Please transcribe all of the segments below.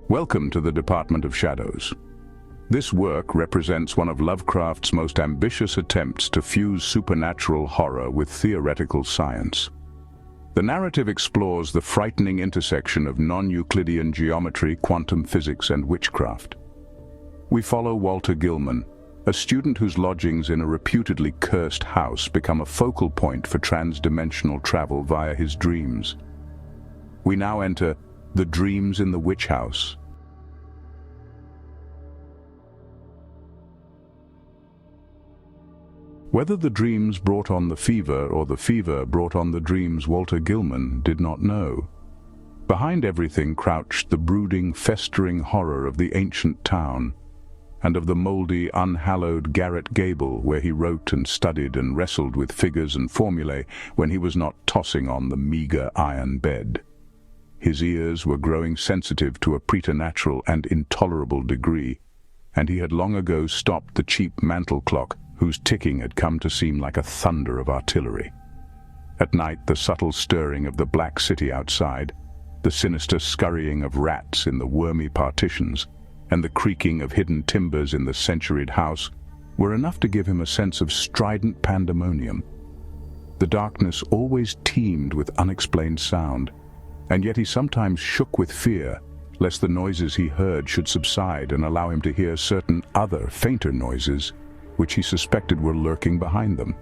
Welcome to the Department of Shadows. This work represents one of Lovecraft's most ambitious attempts to fuse supernatural horror with theoretical science. The narrative explores the frightening intersection of non-Euclidean geometry, quantum physics, and witchcraft. We follow Walter Gilman, a student whose lodgings in a reputedly cursed house become a focal point for trans-dimensional travel via his dreams. We now enter The Dreams in the Witch House. Whether the dreams brought on the fever or the fever brought on the dreams, Walter Gilman did not know. Behind everything crouched the brooding, festering horror of the ancient town, and of the mouldy, unhallowed garret gable where he wrote and studied and wrestled with figures and formulae when he was not tossing on the meager iron bed. His ears were growing sensitive to a preternatural and intolerable degree, and he had long ago stopped the cheap mantel clock whose ticking had come to seem like a thunder of artillery. At night, the subtle stirring of the black city outside, the sinister scurrying of rats in the wormy partitions, and the creaking of hidden timbers in the centuried house were enough to give him a sense of strident pandemonium. The darkness always teemed with unexplained sound, and yet he sometimes shook with fear, lest the noises he heard should subside and allow him to hear certain other, fainter noises, which he suspected were lurking behind them.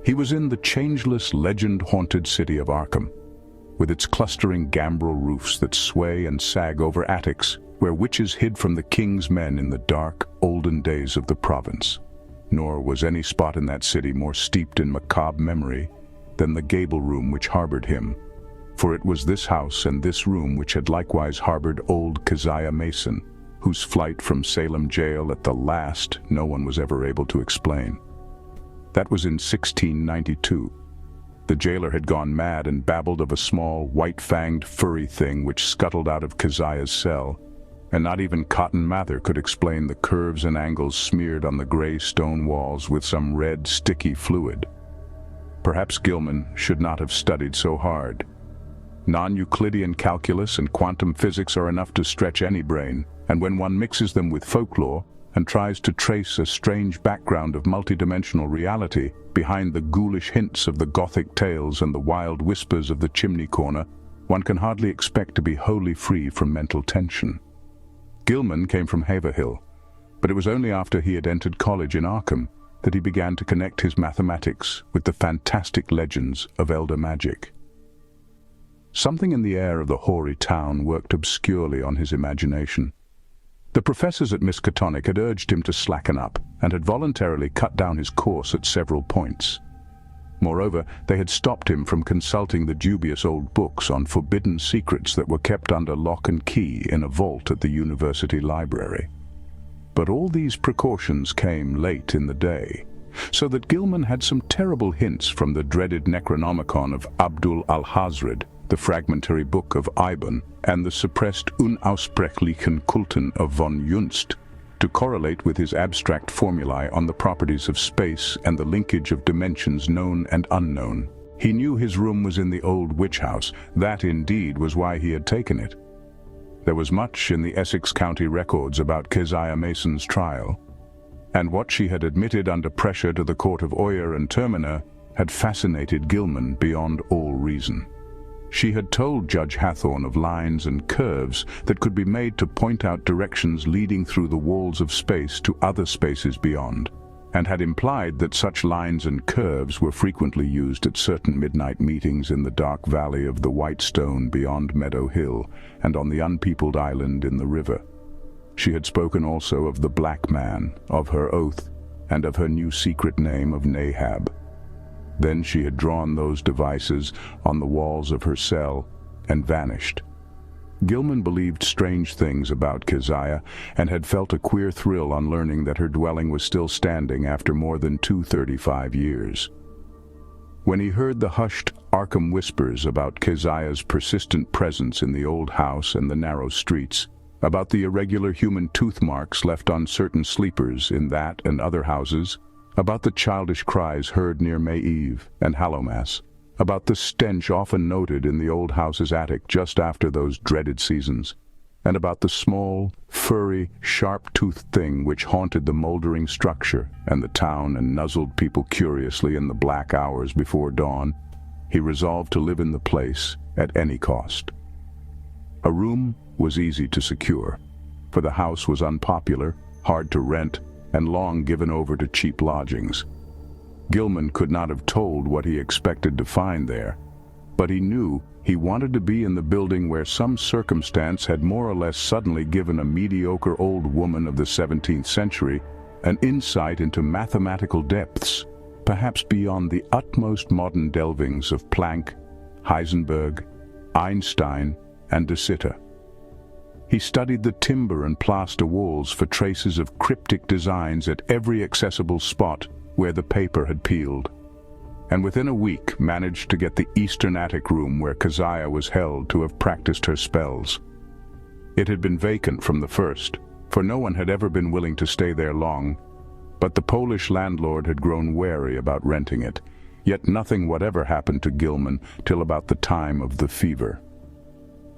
He was in the changeless, legend-haunted city of Arkham, with its clustering gambrel roofs that sway and sag over attics, where witches hid from the king's men in the dark, olden days of the province. Nor was any spot in that city more steeped in macabre memory than the gable room which harbored him, for it was this house and this room which had likewise harbored old Keziah Mason, whose flight from Salem jail at the last no one was ever able to explain. That was in 1692. The jailer had gone mad and babbled of a small, white-fanged, furry thing which scuttled out of Keziah's cell, and not even Cotton Mather could explain the curves and angles smeared on the gray stone walls with some red, sticky fluid. Perhaps Gilman should not have studied so hard. Non-Euclidean calculus and quantum physics are enough to stretch any brain, and when one mixes them with folklore and tries to trace a strange background of multidimensional reality behind the ghoulish hints of the Gothic tales and the wild whispers of the chimney corner, one can hardly expect to be wholly free from mental tension. Gilman came from Haverhill, but it was only after he had entered college in Arkham that he began to connect his mathematics with the fantastic legends of elder magic. Something in the air of the hoary town worked obscurely on his imagination. The professors at Miskatonic had urged him to slacken up and had voluntarily cut down his course at several points. Moreover, they had stopped him from consulting the dubious old books on forbidden secrets that were kept under lock and key in a vault at the university library. But all these precautions came late in the day, so that Gilman had some terrible hints from the dreaded Necronomicon of Abdul al-Hazred, the fragmentary book of Ibn, and the suppressed Unaussprechlichen Kulten of von Junst, to correlate with his abstract formulae on the properties of space and the linkage of dimensions known and unknown. He knew his room was in the old witch house. That, indeed, was why he had taken it. There was much in the Essex County records about Keziah Mason's trial, and what she had admitted under pressure to the court of Oyer and Terminer had fascinated Gilman beyond all reason. She had told Judge Hathorne of lines and curves that could be made to point out directions leading through the walls of space to other spaces beyond, and had implied that such lines and curves were frequently used at certain midnight meetings in the dark valley of the White Stone beyond Meadow Hill and on the unpeopled island in the river. She had spoken also of the Black Man, of her oath, and of her new secret name of Nahab. Then she had drawn those devices on the walls of her cell and vanished. Gilman believed strange things about Keziah and had felt a queer thrill on learning that her dwelling was still standing after more than 235 years. When he heard the hushed Arkham whispers about Keziah's persistent presence in the old house and the narrow streets, about the irregular human tooth marks left on certain sleepers in that and other houses, about the childish cries heard near May Eve and Hallowmass, about the stench often noted in the old house's attic just after those dreaded seasons, and about the small, furry, sharp-toothed thing which haunted the moldering structure and the town and nuzzled people curiously in the black hours before dawn, he resolved to live in the place at any cost. A room was easy to secure, for the house was unpopular, hard to rent, and long given over to cheap lodgings. Gilman could not have told what he expected to find there, but he knew he wanted to be in the building where some circumstance had more or less suddenly given a mediocre old woman of the 17th century an insight into mathematical depths, perhaps beyond the utmost modern delvings of Planck, Heisenberg, Einstein, and De Sitter. He studied the timber and plaster walls for traces of cryptic designs at every accessible spot where the paper had peeled, and within a week managed to get the eastern attic room where Keziah was held to have practiced her spells. It had been vacant from the first, for no one had ever been willing to stay there long, but the Polish landlord had grown wary about renting it, yet nothing whatever happened to Gilman till about the time of the fever.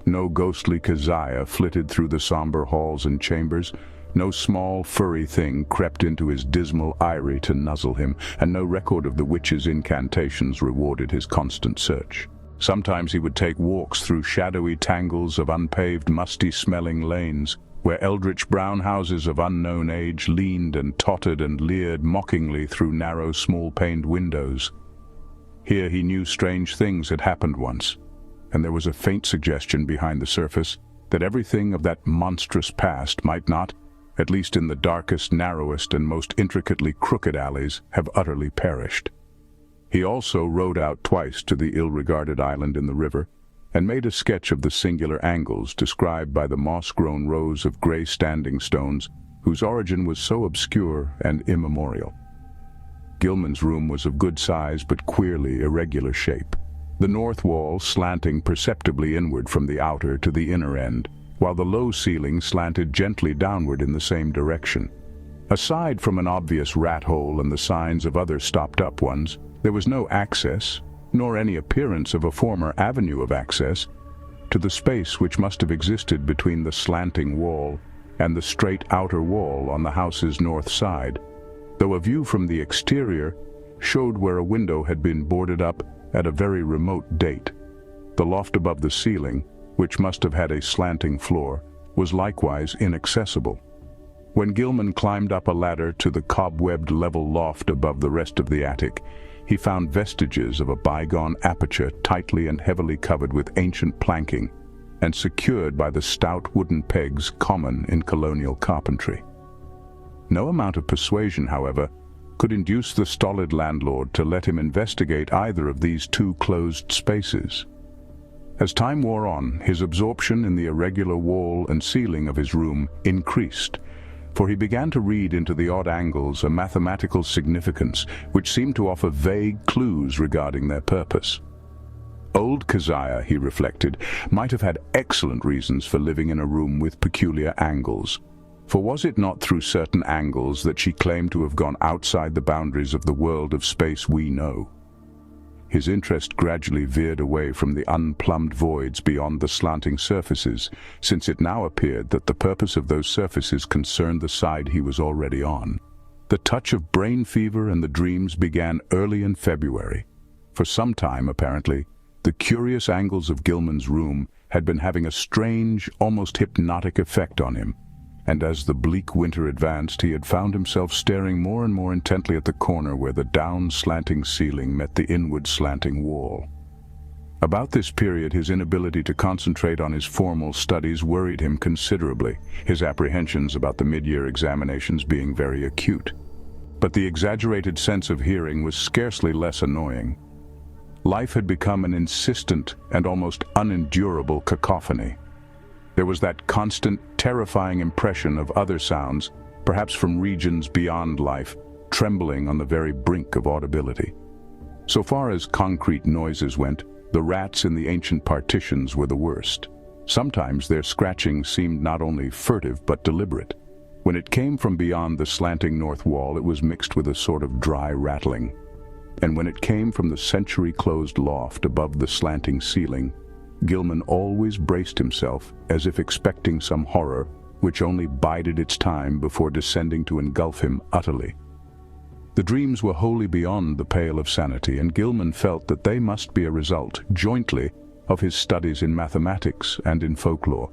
No ghostly Keziah flitted through the somber halls and chambers, no small furry thing crept into his dismal eyrie to nuzzle him, and no record of the witch's incantations rewarded his constant search. Sometimes he would take walks through shadowy tangles of unpaved, musty-smelling lanes, where eldritch brown houses of unknown age leaned and tottered and leered mockingly through narrow, small-paned windows. Here he knew strange things had happened once, and there was a faint suggestion behind the surface that everything of that monstrous past might not, at least in the darkest, narrowest, and most intricately crooked alleys, have utterly perished. He also rowed out twice to the ill-regarded island in the river, and made a sketch of the singular angles described by the moss-grown rows of grey standing stones whose origin was so obscure and immemorial. Gilman's room was of good size but queerly irregular shape, the north wall slanting perceptibly inward from the outer to the inner end, while the low ceiling slanted gently downward in the same direction. Aside from an obvious rat hole and the signs of other stopped-up ones, there was no access, nor any appearance of a former avenue of access, to the space which must have existed between the slanting wall and the straight outer wall on the house's north side, though a view from the exterior showed where a window had been boarded up at a very remote date. The loft above the ceiling, which must have had a slanting floor, was likewise inaccessible. When Gilman climbed up a ladder to the cobwebbed level loft above the rest of the attic, he found vestiges of a bygone aperture tightly and heavily covered with ancient planking and secured by the stout wooden pegs common in colonial carpentry. No amount of persuasion, however, could induce the stolid landlord to let him investigate either of these two closed spaces. As time wore on, his absorption in the irregular wall and ceiling of his room increased, for he began to read into the odd angles a mathematical significance which seemed to offer vague clues regarding their purpose. Old Keziah, he reflected, might have had excellent reasons for living in a room with peculiar angles, for was it not through certain angles that she claimed to have gone outside the boundaries of the world of space we know? His interest gradually veered away from the unplumbed voids beyond the slanting surfaces, since it now appeared that the purpose of those surfaces concerned the side he was already on. The touch of brain fever and the dreams began early in February. For some time, apparently, the curious angles of Gilman's room had been having a strange, almost hypnotic effect on him, and as the bleak winter advanced, he had found himself staring more and more intently at the corner where the down-slanting ceiling met the inward-slanting wall. About this period, his inability to concentrate on his formal studies worried him considerably, his apprehensions about the mid-year examinations being very acute. But the exaggerated sense of hearing was scarcely less annoying. Life had become an insistent and almost unendurable cacophony. There was that constant, terrifying impression of other sounds, perhaps from regions beyond life, trembling on the very brink of audibility. So far as concrete noises went, the rats in the ancient partitions were the worst. Sometimes their scratching seemed not only furtive but deliberate. When it came from beyond the slanting north wall, it was mixed with a sort of dry rattling. And when it came from the century-closed loft above the slanting ceiling, Gilman always braced himself as if expecting some horror which only bided its time before descending to engulf him utterly. The dreams were wholly beyond the pale of sanity, and Gilman felt that they must be a result, jointly, of his studies in mathematics and in folklore.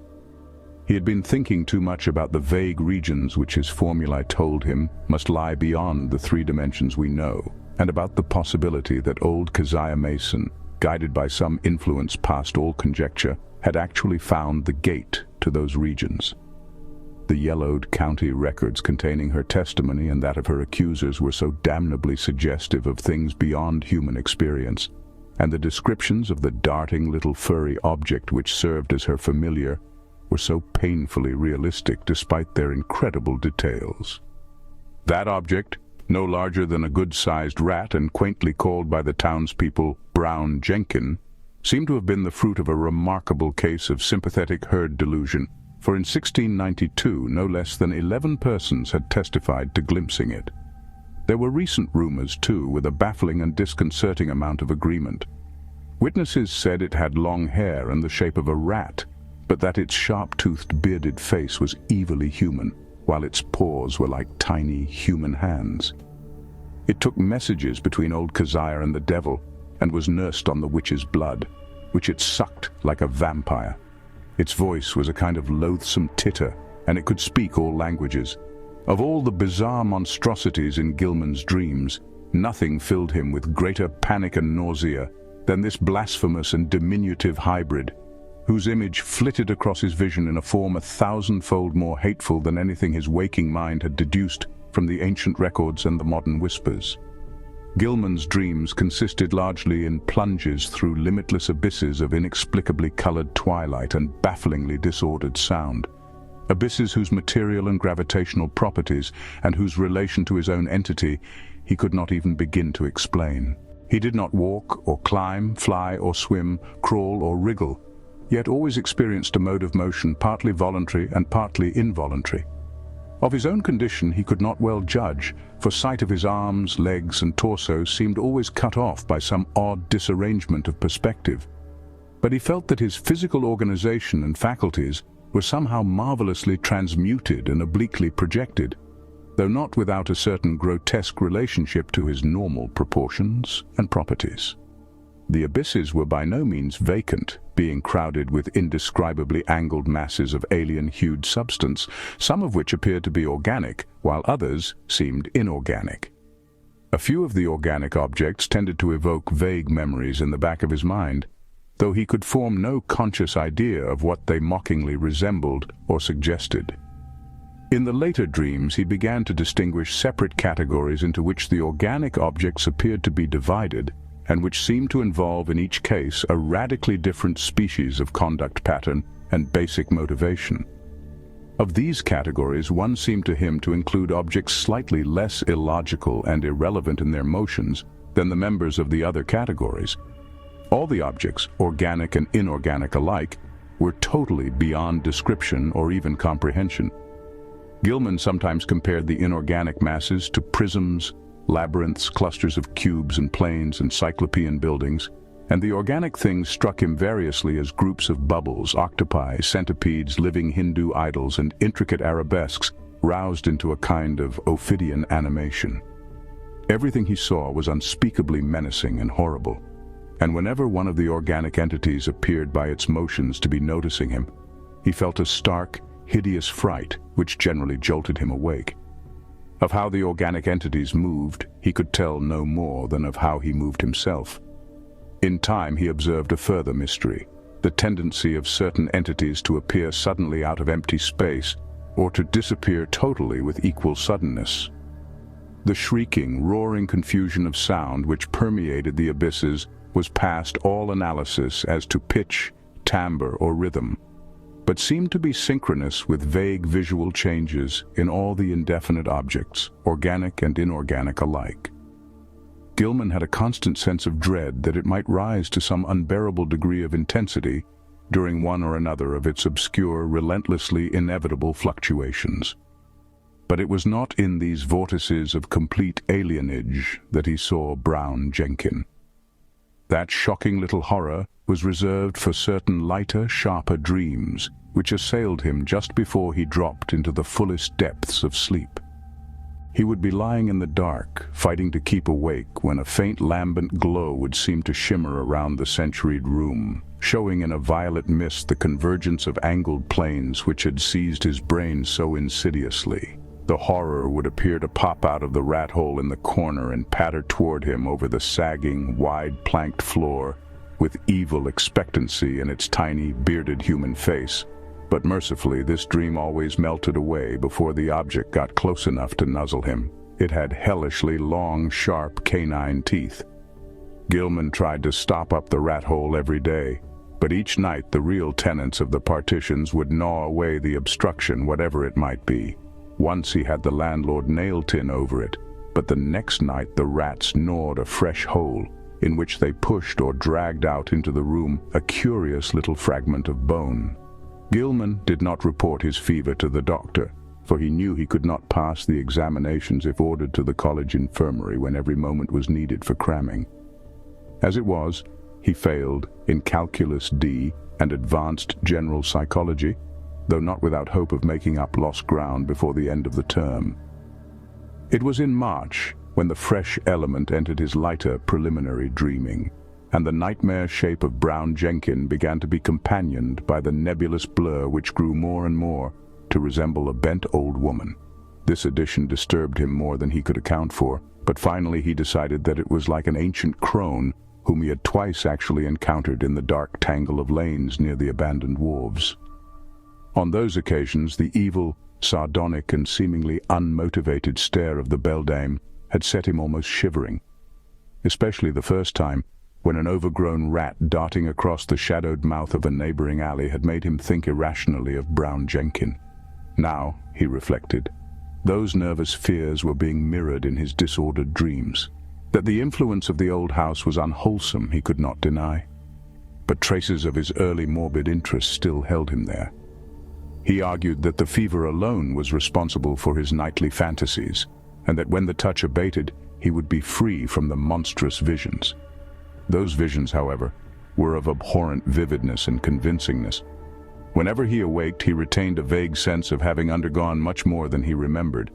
He had been thinking too much about the vague regions which his formulae told him must lie beyond the three dimensions we know, and about the possibility that old Keziah Mason, guided by some influence past all conjecture, had actually found the gate to those regions. The yellowed county records containing her testimony and that of her accusers were so damnably suggestive of things beyond human experience, and the descriptions of the darting little furry object which served as her familiar were so painfully realistic despite their incredible details. That object, no larger than a good-sized rat and quaintly called by the townspeople Brown Jenkin, seemed to have been the fruit of a remarkable case of sympathetic herd delusion, for in 1692 no less than 11 persons had testified to glimpsing it. There were recent rumors, too, with a baffling and disconcerting amount of agreement. Witnesses said it had long hair and the shape of a rat, but that its sharp-toothed, bearded face was evilly human, while its paws were like tiny human hands. It took messages between old Keziah and the devil, and was nursed on the witch's blood, which it sucked like a vampire. Its voice was a kind of loathsome titter, and it could speak all languages. Of all the bizarre monstrosities in Gilman's dreams, nothing filled him with greater panic and nausea than this blasphemous and diminutive hybrid, whose image flitted across his vision in a form 1,000-fold more hateful than anything his waking mind had deduced from the ancient records and the modern whispers. Gilman's dreams consisted largely in plunges through limitless abysses of inexplicably colored twilight and bafflingly disordered sound. Abysses whose material and gravitational properties, and whose relation to his own entity, he could not even begin to explain. He did not walk or climb, fly or swim, crawl or wriggle, yet always experienced a mode of motion partly voluntary and partly involuntary. Of his own condition he could not well judge, for sight of his arms, legs, and torso seemed always cut off by some odd disarrangement of perspective. But he felt that his physical organization and faculties were somehow marvelously transmuted and obliquely projected, though not without a certain grotesque relationship to his normal proportions and properties. The abysses were by no means vacant, being crowded with indescribably angled masses of alien-hued substance, some of which appeared to be organic, while others seemed inorganic. A few of the organic objects tended to evoke vague memories in the back of his mind, though he could form no conscious idea of what they mockingly resembled or suggested. In the later dreams he began to distinguish separate categories into which the organic objects appeared to be divided, and which seemed to involve in each case a radically different species of conduct pattern and basic motivation. Of these categories, one seemed to him to include objects slightly less illogical and irrelevant in their motions than the members of the other categories. All the objects, organic and inorganic alike, were totally beyond description or even comprehension. Gilman sometimes compared the inorganic masses to prisms, labyrinths, clusters of cubes and planes and cyclopean buildings, and the organic things struck him variously as groups of bubbles, octopi, centipedes, living Hindu idols, and intricate arabesques roused into a kind of Ophidian animation. Everything he saw was unspeakably menacing and horrible, and whenever one of the organic entities appeared by its motions to be noticing him, he felt a stark, hideous fright which generally jolted him awake. Of how the organic entities moved, he could tell no more than of how he moved himself. In time he observed a further mystery, the tendency of certain entities to appear suddenly out of empty space, or to disappear totally with equal suddenness. The shrieking, roaring confusion of sound which permeated the abysses was past all analysis as to pitch, timbre, or rhythm, but seemed to be synchronous with vague visual changes in all the indefinite objects, organic and inorganic alike. Gilman had a constant sense of dread that it might rise to some unbearable degree of intensity during one or another of its obscure, relentlessly inevitable fluctuations. But it was not in these vortices of complete alienage that he saw Brown Jenkin. That shocking little horror was reserved for certain lighter, sharper dreams, which assailed him just before he dropped into the fullest depths of sleep. He would be lying in the dark, fighting to keep awake, when a faint lambent glow would seem to shimmer around the centuried room, showing in a violet mist the convergence of angled planes which had seized his brain so insidiously. The horror would appear to pop out of the rat hole in the corner and patter toward him over the sagging, wide-planked floor, with evil expectancy in its tiny, bearded human face. But mercifully, this dream always melted away before the object got close enough to nuzzle him. It had hellishly long, sharp canine teeth. Gilman tried to stop up the rat hole every day, but each night the real tenants of the partitions would gnaw away the obstruction, whatever it might be. Once he had the landlord nail tin over it, but the next night the rats gnawed a fresh hole, in which they pushed or dragged out into the room a curious little fragment of bone. Gilman did not report his fever to the doctor, for he knew he could not pass the examinations if ordered to the college infirmary when every moment was needed for cramming. As it was, he failed in Calculus D and Advanced General Psychology, though not without hope of making up lost ground before the end of the term. It was in March when the fresh element entered his lighter preliminary dreaming, and the nightmare shape of Brown Jenkin began to be companioned by the nebulous blur which grew more and more to resemble a bent old woman. This addition disturbed him more than he could account for, but finally he decided that it was like an ancient crone whom he had twice actually encountered in the dark tangle of lanes near the abandoned wharves. On those occasions, the evil, sardonic and seemingly unmotivated stare of the beldame had set him almost shivering, especially the first time, when an overgrown rat darting across the shadowed mouth of a neighboring alley had made him think irrationally of Brown Jenkin. Now, he reflected, those nervous fears were being mirrored in his disordered dreams. That the influence of the old house was unwholesome he could not deny, but traces of his early morbid interest still held him there. He argued that the fever alone was responsible for his nightly fantasies, and that when the touch abated, he would be free from the monstrous visions. Those visions, however, were of abhorrent vividness and convincingness. Whenever he awaked, he retained a vague sense of having undergone much more than he remembered.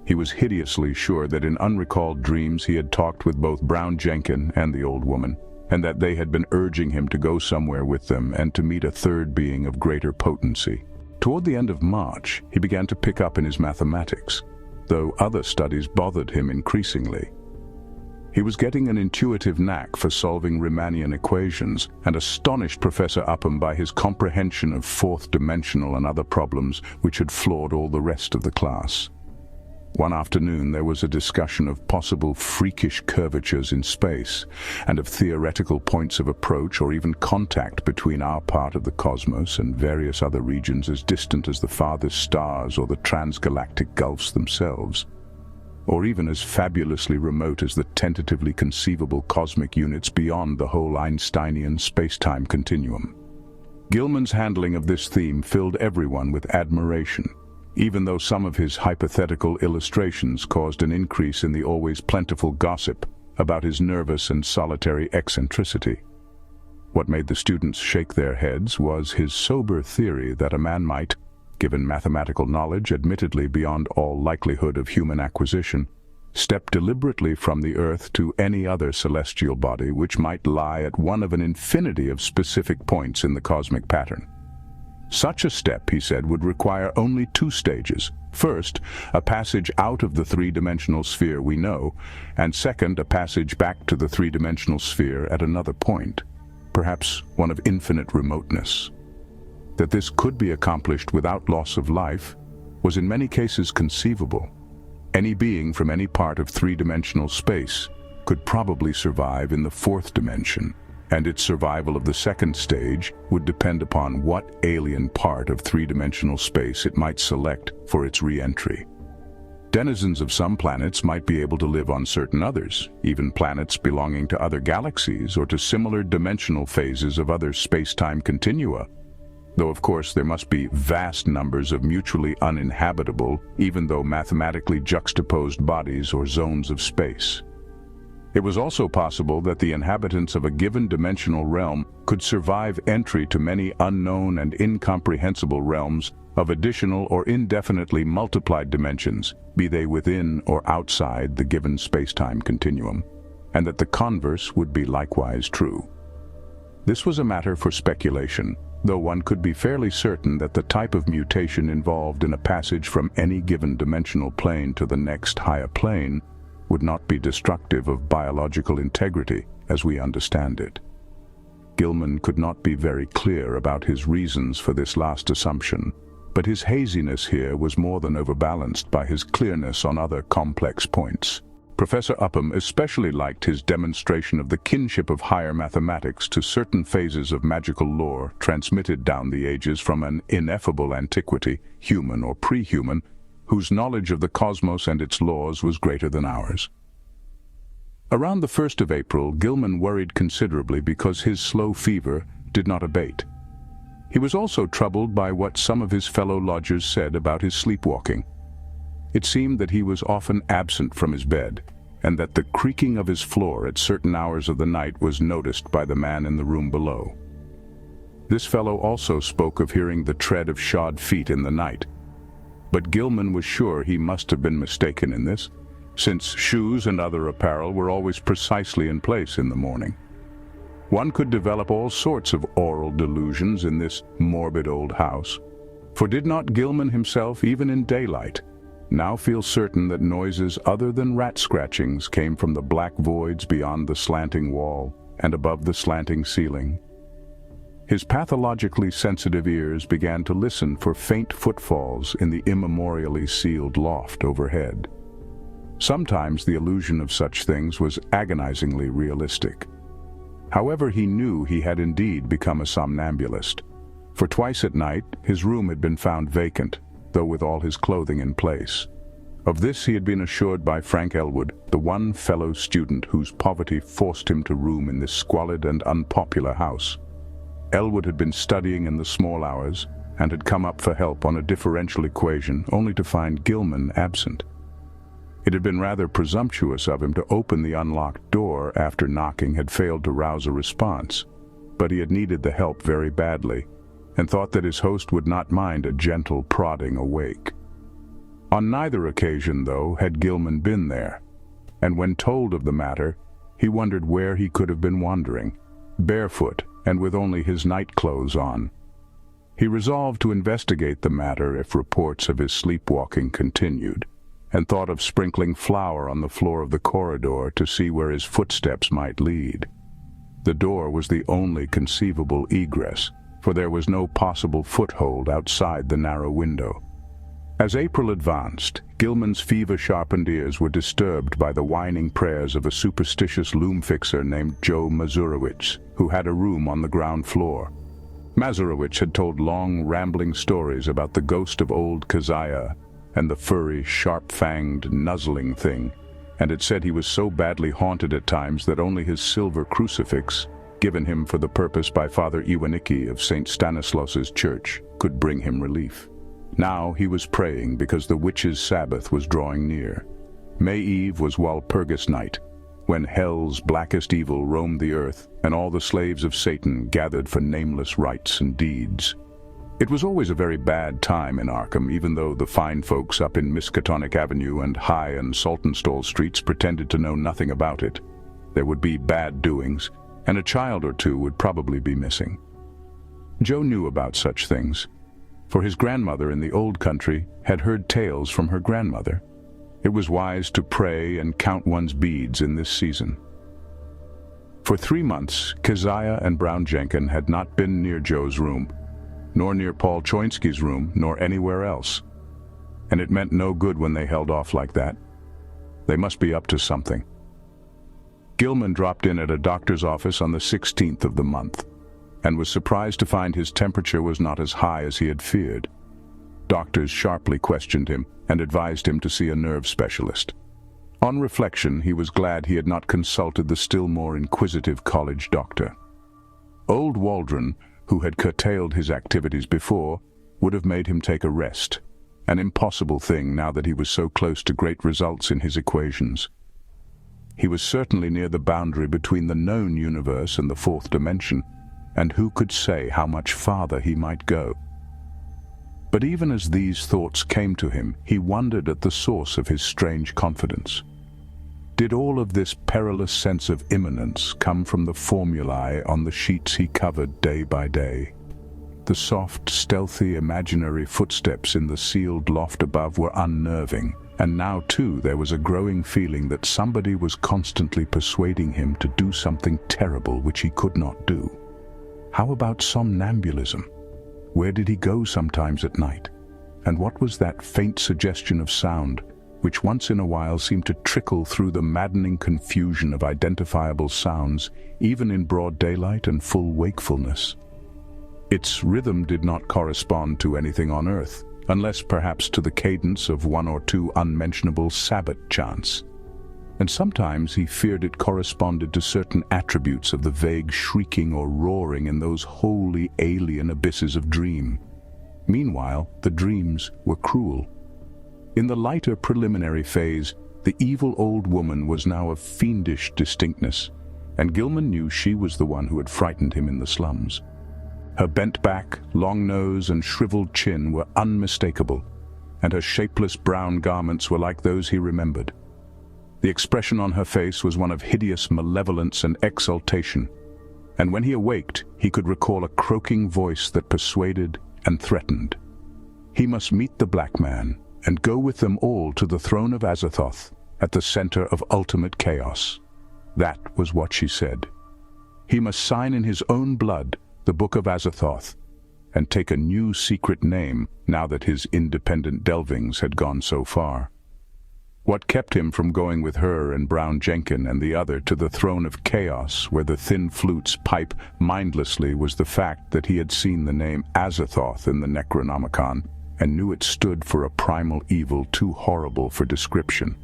He was hideously sure that in unrecalled dreams he had talked with both Brown Jenkin and the old woman, and that they had been urging him to go somewhere with them and to meet a third being of greater potency. Toward the end of March, he began to pick up in his mathematics, though other studies bothered him increasingly. He was getting an intuitive knack for solving Riemannian equations and astonished Professor Upham by his comprehension of fourth-dimensional and other problems which had floored all the rest of the class. One afternoon there was a discussion of possible freakish curvatures in space, and of theoretical points of approach or even contact between our part of the cosmos and various other regions as distant as the farthest stars or the transgalactic gulfs themselves, or even as fabulously remote as the tentatively conceivable cosmic units beyond the whole Einsteinian space-time continuum. Gilman's handling of this theme filled everyone with admiration, even though some of his hypothetical illustrations caused an increase in the always plentiful gossip about his nervous and solitary eccentricity. What made the students shake their heads was his sober theory that a man might, given mathematical knowledge admittedly beyond all likelihood of human acquisition, step deliberately from the earth to any other celestial body which might lie at one of an infinity of specific points in the cosmic pattern. Such a step, he said, would require only two stages. First, a passage out of the three-dimensional sphere we know, and second, a passage back to the three-dimensional sphere at another point, perhaps one of infinite remoteness. That this could be accomplished without loss of life was in many cases conceivable. Any being from any part of three-dimensional space could probably survive in the fourth dimension, and its survival of the second stage would depend upon what alien part of three-dimensional space it might select for its re-entry. Denizens of some planets might be able to live on certain others, even planets belonging to other galaxies or to similar dimensional phases of other space-time continua, though of course there must be vast numbers of mutually uninhabitable, even though mathematically juxtaposed bodies or zones of space. It was also possible that the inhabitants of a given dimensional realm could survive entry to many unknown and incomprehensible realms of additional or indefinitely multiplied dimensions, be they within or outside the given space-time continuum, and that the converse would be likewise true. This was a matter for speculation, though one could be fairly certain that the type of mutation involved in a passage from any given dimensional plane to the next higher plane would not be destructive of biological integrity as we understand it. Gilman could not be very clear about his reasons for this last assumption, but his haziness here was more than overbalanced by his clearness on other complex points. Professor Upham especially liked his demonstration of the kinship of higher mathematics to certain phases of magical lore transmitted down the ages from an ineffable antiquity, human or pre-human, whose knowledge of the cosmos and its laws was greater than ours. Around the 1st of April, Gilman worried considerably because his slow fever did not abate. He was also troubled by what some of his fellow lodgers said about his sleepwalking. It seemed that he was often absent from his bed, and that the creaking of his floor at certain hours of the night was noticed by the man in the room below. This fellow also spoke of hearing the tread of shod feet in the night, but Gilman was sure he must have been mistaken in this, since shoes and other apparel were always precisely in place in the morning. One could develop all sorts of aural delusions in this morbid old house, for did not Gilman himself, even in daylight, now feel certain that noises other than rat scratchings came from the black voids beyond the slanting wall and above the slanting ceiling? His pathologically sensitive ears began to listen for faint footfalls in the immemorially sealed loft overhead. Sometimes the illusion of such things was agonizingly realistic. However, he knew he had indeed become a somnambulist, for twice at night his room had been found vacant, though with all his clothing in place. Of this he had been assured by Frank Elwood, the one fellow student whose poverty forced him to room in this squalid and unpopular house. Elwood had been studying in the small hours and had come up for help on a differential equation, only to find Gilman absent. It had been rather presumptuous of him to open the unlocked door after knocking had failed to rouse a response, but he had needed the help very badly, and thought that his host would not mind a gentle prodding awake. On neither occasion, though, had Gilman been there, and when told of the matter, he wondered where he could have been wandering, barefoot and with only his night clothes on. He resolved to investigate the matter if reports of his sleepwalking continued, and thought of sprinkling flour on the floor of the corridor to see where his footsteps might lead. The door was the only conceivable egress, for there was no possible foothold outside the narrow window. As April advanced, Gilman's fever-sharpened ears were disturbed by the whining prayers of a superstitious loom-fixer named Joe Mazurowicz, who had a room on the ground floor. Mazurowicz had told long, rambling stories about the ghost of old Keziah and the furry, sharp-fanged, nuzzling thing, and had said he was so badly haunted at times that only his silver crucifix, given him for the purpose by Father Iwanicki of St. Stanislaus's church, could bring him relief. Now he was praying because the witches' Sabbath was drawing near. May Eve was Walpurgis night, when hell's blackest evil roamed the earth and all the slaves of Satan gathered for nameless rites and deeds. It was always a very bad time in Arkham, even though the fine folks up in Miskatonic Avenue and High and Saltonstall streets pretended to know nothing about it. There would be bad doings, and a child or two would probably be missing. Joe knew about such things, for his grandmother in the old country had heard tales from her grandmother. It was wise to pray and count one's beads in this season. For 3 months, Keziah and Brown Jenkin had not been near Joe's room, nor near Paul Choinsky's room, nor anywhere else. And it meant no good when they held off like that. They must be up to something. Gilman dropped in at a doctor's office on the 16th of the month, and was surprised to find his temperature was not as high as he had feared. Doctors sharply questioned him and advised him to see a nerve specialist. On reflection, he was glad he had not consulted the still more inquisitive college doctor. Old Waldron, who had curtailed his activities before, would have made him take a rest, an impossible thing now that he was so close to great results in his equations. He was certainly near the boundary between the known universe and the fourth dimension, and who could say how much farther he might go? But even as these thoughts came to him, he wondered at the source of his strange confidence. Did all of this perilous sense of imminence come from the formulae on the sheets he covered day by day? The soft, stealthy, imaginary footsteps in the sealed loft above were unnerving, and now too there was a growing feeling that somebody was constantly persuading him to do something terrible which he could not do. How about somnambulism? Where did he go sometimes at night? And what was that faint suggestion of sound, which once in a while seemed to trickle through the maddening confusion of identifiable sounds, even in broad daylight and full wakefulness? Its rhythm did not correspond to anything on earth, unless perhaps to the cadence of one or two unmentionable Sabbath chants. And sometimes he feared it corresponded to certain attributes of the vague shrieking or roaring in those wholly alien abysses of dream. Meanwhile, the dreams were cruel. In the lighter preliminary phase, the evil old woman was now of fiendish distinctness, and Gilman knew she was the one who had frightened him in the slums. Her bent back, long nose, and shriveled chin were unmistakable, and her shapeless brown garments were like those he remembered. The expression on her face was one of hideous malevolence and exultation, and when he awaked, he could recall a croaking voice that persuaded and threatened. He must meet the black man and go with them all to the throne of Azathoth at the center of ultimate chaos. That was what she said. He must sign in his own blood the Book of Azathoth and take a new secret name now that his independent delvings had gone so far. What kept him from going with her and Brown Jenkin and the other to the throne of chaos where the thin flutes pipe mindlessly was the fact that he had seen the name Azathoth in the Necronomicon and knew it stood for a primal evil too horrible for description.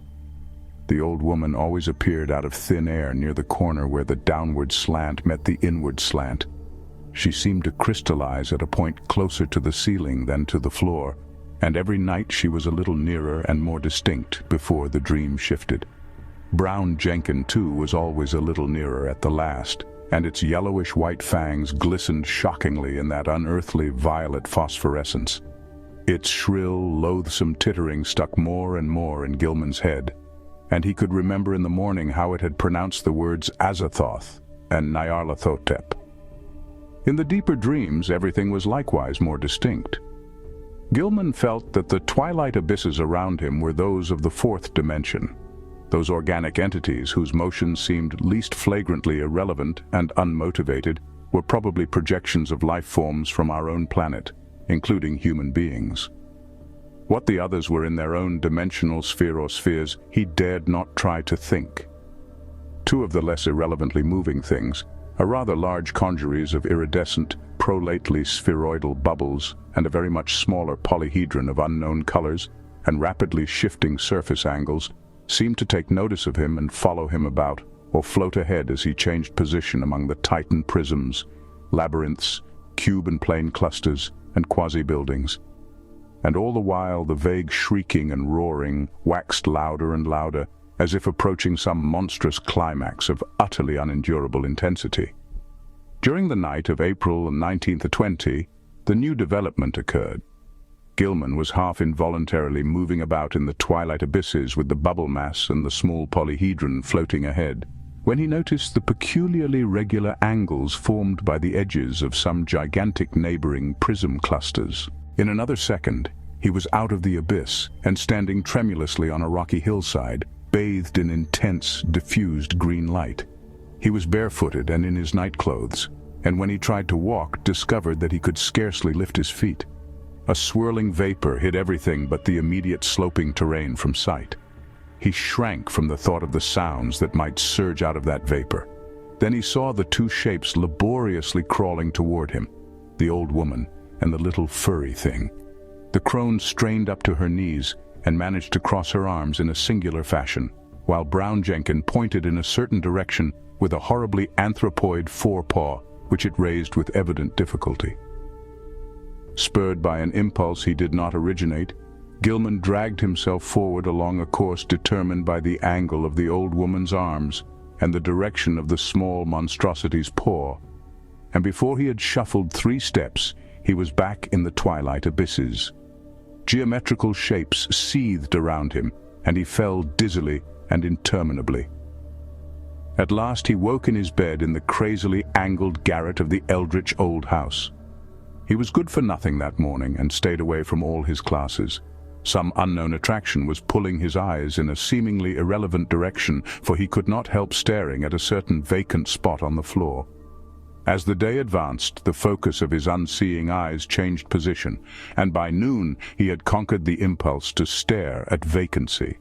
The old woman always appeared out of thin air near the corner where the downward slant met the inward slant. She seemed to crystallize at a point closer to the ceiling than to the floor, and every night she was a little nearer and more distinct before the dream shifted. Brown Jenkin, too, was always a little nearer at the last, and its yellowish-white fangs glistened shockingly in that unearthly violet phosphorescence. Its shrill, loathsome tittering stuck more and more in Gilman's head, and he could remember in the morning how it had pronounced the words Azathoth and Nyarlathotep. In the deeper dreams, everything was likewise more distinct. Gilman felt that the twilight abysses around him were those of the fourth dimension, those organic entities whose motions seemed least flagrantly irrelevant and unmotivated were probably projections of life forms from our own planet, including human beings. What the others were in their own dimensional sphere or spheres, he dared not try to think. Two of the less irrelevantly moving things are rather large congeries of iridescent, prolately spheroidal bubbles and a very much smaller polyhedron of unknown colors and rapidly shifting surface angles seemed to take notice of him and follow him about or float ahead as he changed position among the Titan prisms, labyrinths, cube and plane clusters, and quasi-buildings. And all the while the vague shrieking and roaring waxed louder and louder, as if approaching some monstrous climax of utterly unendurable intensity. During the night of April 1920, the new development occurred. Gilman was half involuntarily moving about in the twilight abysses with the bubble mass and the small polyhedron floating ahead, when he noticed the peculiarly regular angles formed by the edges of some gigantic neighboring prism clusters. In another second, he was out of the abyss and standing tremulously on a rocky hillside, bathed in intense, diffused green light. He was barefooted and in his nightclothes, and when he tried to walk, discovered that he could scarcely lift his feet. A swirling vapor hid everything but the immediate sloping terrain from sight. He shrank from the thought of the sounds that might surge out of that vapor. Then he saw the two shapes laboriously crawling toward him, the old woman and the little furry thing. The crone strained up to her knees and managed to cross her arms in a singular fashion, while Brown Jenkin pointed in a certain direction with a horribly anthropoid forepaw, which it raised with evident difficulty. Spurred by an impulse he did not originate, Gilman dragged himself forward along a course determined by the angle of the old woman's arms and the direction of the small monstrosity's paw, and before he had shuffled 3 steps, he was back in the twilight abysses. Geometrical shapes seethed around him, and he fell dizzily and interminably. At last he woke in his bed in the crazily angled garret of the eldritch old house. He was good for nothing that morning and stayed away from all his classes. Some unknown attraction was pulling his eyes in a seemingly irrelevant direction, for he could not help staring at a certain vacant spot on the floor. As the day advanced, the focus of his unseeing eyes changed position, and by noon he had conquered the impulse to stare at vacancy.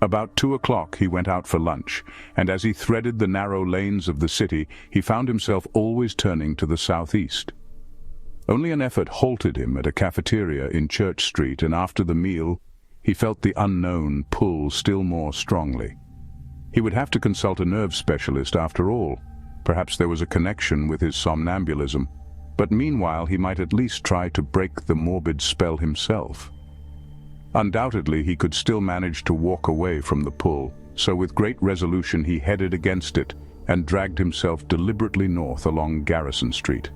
About 2 o'clock he went out for lunch, and as he threaded the narrow lanes of the city, he found himself always turning to the southeast. Only an effort halted him at a cafeteria in Church Street, and after the meal, he felt the unknown pull still more strongly. He would have to consult a nerve specialist after all. Perhaps there was a connection with his somnambulism, but meanwhile he might at least try to break the morbid spell himself. Undoubtedly he could still manage to walk away from the pull, so with great resolution he headed against it and dragged himself deliberately north along Garrison Street.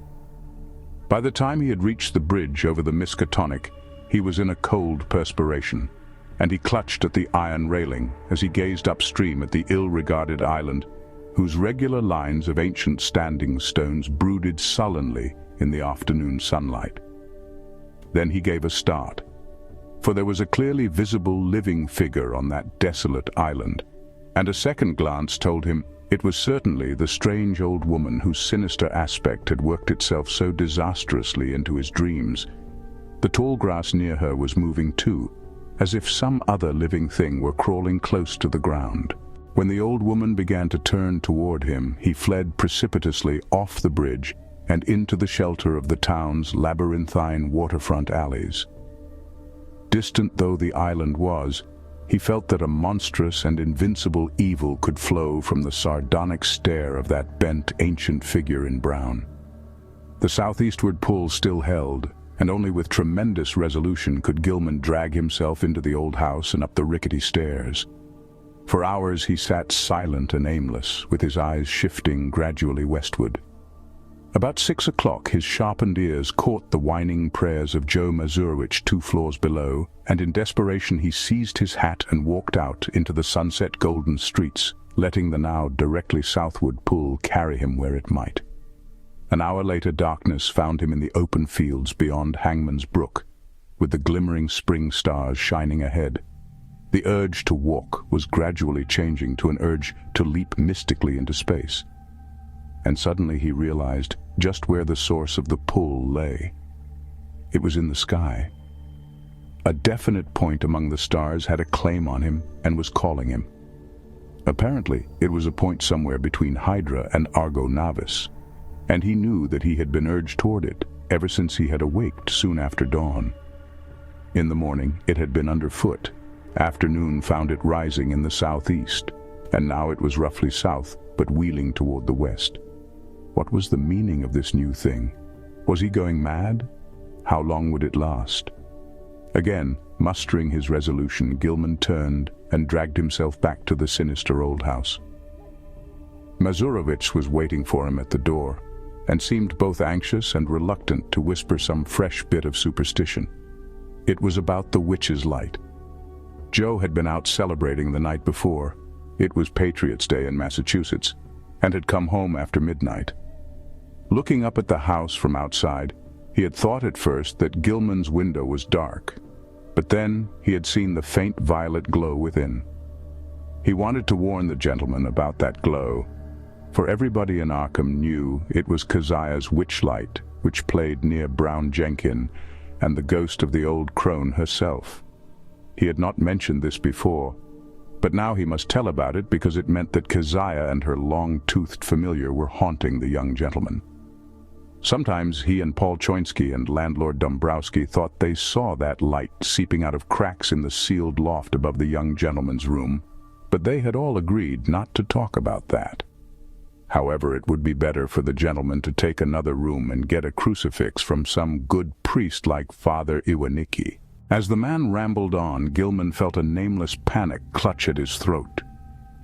By the time he had reached the bridge over the Miskatonic, he was in a cold perspiration, and he clutched at the iron railing as he gazed upstream at the ill-regarded island, whose regular lines of ancient standing stones brooded sullenly in the afternoon sunlight. Then he gave a start, for there was a clearly visible living figure on that desolate island, and a second glance told him it was certainly the strange old woman whose sinister aspect had worked itself so disastrously into his dreams. The tall grass near her was moving too, as if some other living thing were crawling close to the ground. When the old woman began to turn toward him, he fled precipitously off the bridge and into the shelter of the town's labyrinthine waterfront alleys. Distant though the island was, he felt that a monstrous and invincible evil could flow from the sardonic stare of that bent ancient figure in brown. The southeastward pull still held, and only with tremendous resolution could Gilman drag himself into the old house and up the rickety stairs. For hours he sat silent and aimless, with his eyes shifting gradually westward. About 6 o'clock his sharpened ears caught the whining prayers of Joe Mazurowicz 2 floors below, and in desperation he seized his hat and walked out into the sunset golden streets, letting the now directly southward pull carry him where it might. An hour later darkness found him in the open fields beyond Hangman's Brook, with the glimmering spring stars shining ahead. The urge to walk was gradually changing to an urge to leap mystically into space. And suddenly he realized just where the source of the pull lay. It was in the sky. A definite point among the stars had a claim on him and was calling him. Apparently, it was a point somewhere between Hydra and Argo Navis, and he knew that he had been urged toward it ever since he had awaked soon after dawn. In the morning, it had been underfoot. Afternoon found it rising in the southeast, and now it was roughly south, but wheeling toward the west. What was the meaning of this new thing? Was he going mad? How long would it last? Again, mustering his resolution, Gilman turned and dragged himself back to the sinister old house. Mazurowicz was waiting for him at the door, and seemed both anxious and reluctant to whisper some fresh bit of superstition. It was about the witch's light. Joe had been out celebrating the night before. It was Patriots' Day in Massachusetts, and had come home after midnight. Looking up at the house from outside, he had thought at first that Gilman's window was dark, but then he had seen the faint violet glow within. He wanted to warn the gentleman about that glow, for everybody in Arkham knew it was Keziah's witch light which played near Brown Jenkin and the ghost of the old crone herself. He had not mentioned this before, but now he must tell about it because it meant that Keziah and her long-toothed familiar were haunting the young gentleman. Sometimes he and Paul Choinsky and landlord Dombrowski thought they saw that light seeping out of cracks in the sealed loft above the young gentleman's room, but they had all agreed not to talk about that. However, it would be better for the gentleman to take another room and get a crucifix from some good priest like Father Iwanicki. As the man rambled on, Gilman felt a nameless panic clutch at his throat.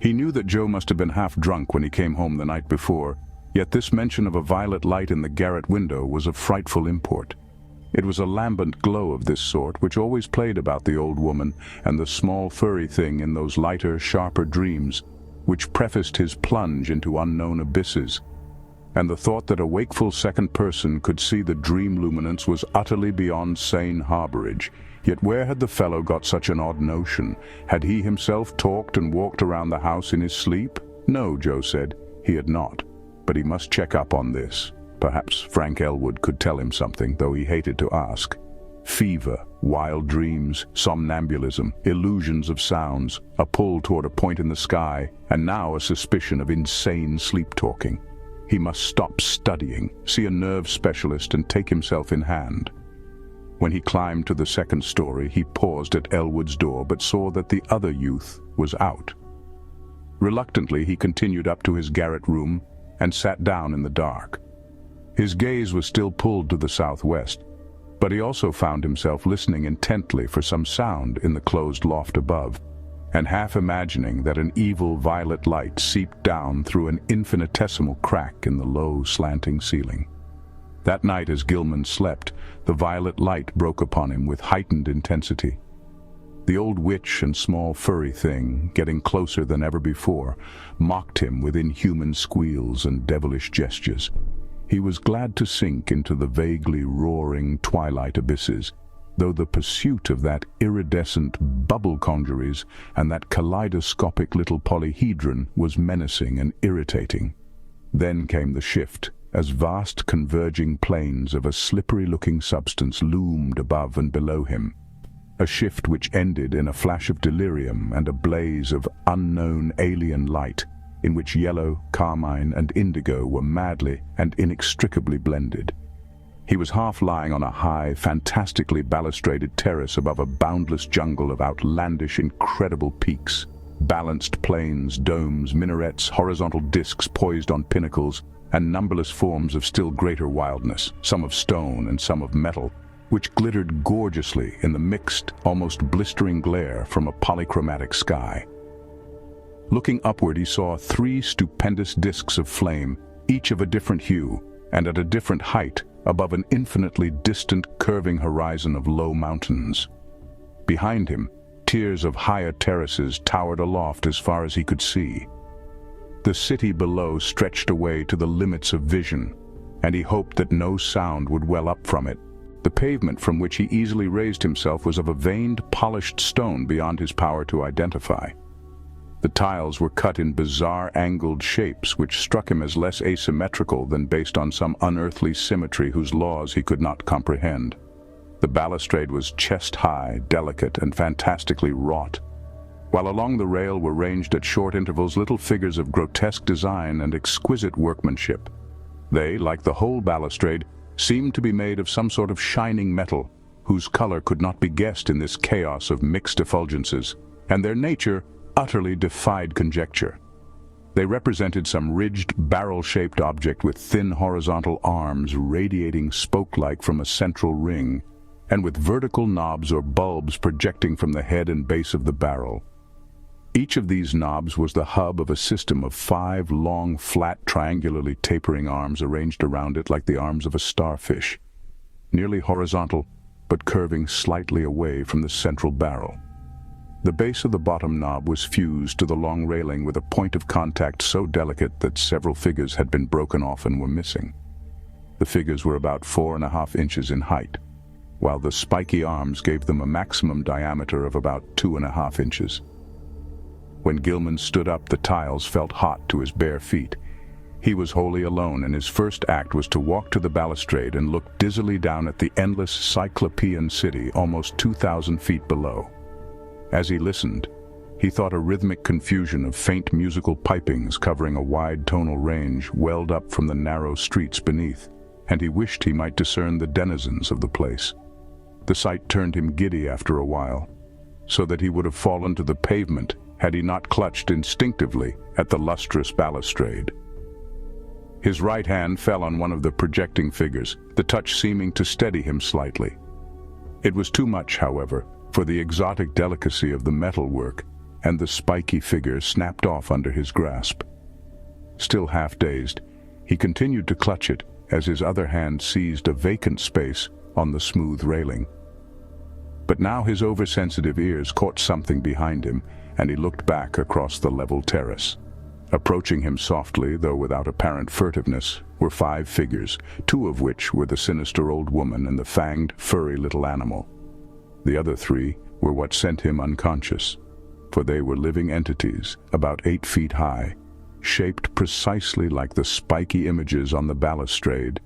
He knew that Joe must have been half drunk when he came home the night before, yet this mention of a violet light in the garret window was of frightful import. It was a lambent glow of this sort which always played about the old woman and the small furry thing in those lighter, sharper dreams, which prefaced his plunge into unknown abysses. And the thought that a wakeful second person could see the dream luminance was utterly beyond sane harborage. Yet where had the fellow got such an odd notion? Had he himself talked and walked around the house in his sleep? No, Joe said, he had not. But he must check up on this. Perhaps Frank Elwood could tell him something, though he hated to ask. Fever, wild dreams, somnambulism, illusions of sounds, a pull toward a point in the sky, and now a suspicion of insane sleep-talking. He must stop studying, see a nerve specialist, and take himself in hand. When he climbed to the second story, he paused at Elwood's door but saw that the other youth was out. Reluctantly, he continued up to his garret room and sat down in the dark. His gaze was still pulled to the southwest, but he also found himself listening intently for some sound in the closed loft above, and half imagining that an evil violet light seeped down through an infinitesimal crack in the low, slanting ceiling. That night, as Gilman slept, the violet light broke upon him with heightened intensity. The old witch and small furry thing, getting closer than ever before, mocked him with inhuman squeals and devilish gestures. He was glad to sink into the vaguely roaring twilight abysses, though the pursuit of that iridescent bubble conjuries and that kaleidoscopic little polyhedron was menacing and irritating. Then came the shift, as vast converging planes of a slippery-looking substance loomed above and below him. A shift which ended in a flash of delirium and a blaze of unknown alien light, in which yellow, carmine, and indigo were madly and inextricably blended. He was half lying on a high, fantastically balustraded terrace above a boundless jungle of outlandish, incredible peaks. Balanced plains, domes, minarets, horizontal discs poised on pinnacles, and numberless forms of still greater wildness, some of stone and some of metal, which glittered gorgeously in the mixed, almost blistering glare from a polychromatic sky. Looking upward, he saw 3 stupendous discs of flame, each of a different hue, and at a different height, above an infinitely distant, curving horizon of low mountains. Behind him, tiers of higher terraces towered aloft as far as he could see. The city below stretched away to the limits of vision, and he hoped that no sound would well up from it. The pavement from which he easily raised himself was of a veined, polished stone beyond his power to identify. The tiles were cut in bizarre angled shapes which struck him as less asymmetrical than based on some unearthly symmetry whose laws he could not comprehend. The balustrade was chest-high, delicate, and fantastically wrought, while along the rail were ranged at short intervals little figures of grotesque design and exquisite workmanship. They, like the whole balustrade, seemed to be made of some sort of shining metal, whose color could not be guessed in this chaos of mixed effulgences, and their nature utterly defied conjecture. They represented some ridged, barrel-shaped object with thin horizontal arms radiating spoke-like from a central ring, and with vertical knobs or bulbs projecting from the head and base of the barrel. Each of these knobs was the hub of a system of 5 long, flat, triangularly tapering arms arranged around it like the arms of a starfish, nearly horizontal, but curving slightly away from the central barrel. The base of the bottom knob was fused to the long railing with a point of contact so delicate that several figures had been broken off and were missing. The figures were about 4.5 inches in height, while the spiky arms gave them a maximum diameter of about 2.5 inches. When Gilman stood up, the tiles felt hot to his bare feet. He was wholly alone, and his first act was to walk to the balustrade and look dizzily down at the endless cyclopean city almost 2,000 feet below. As he listened, he thought a rhythmic confusion of faint musical pipings covering a wide tonal range welled up from the narrow streets beneath, and he wished he might discern the denizens of the place. The sight turned him giddy after a while, so that he would have fallen to the pavement had he not clutched instinctively at the lustrous balustrade. His right hand fell on one of the projecting figures, the touch seeming to steady him slightly. It was too much, however, for the exotic delicacy of the metalwork, and the spiky figure snapped off under his grasp. Still half-dazed, he continued to clutch it as his other hand seized a vacant space on the smooth railing. But now his oversensitive ears caught something behind him, and he looked back across the level terrace. Approaching him softly, though without apparent furtiveness, were 5 figures, 2 of which were the sinister old woman and the fanged, furry little animal. The other 3 were what sent him unconscious, for they were living entities, about 8 feet high, shaped precisely like the spiky images on the balustrade,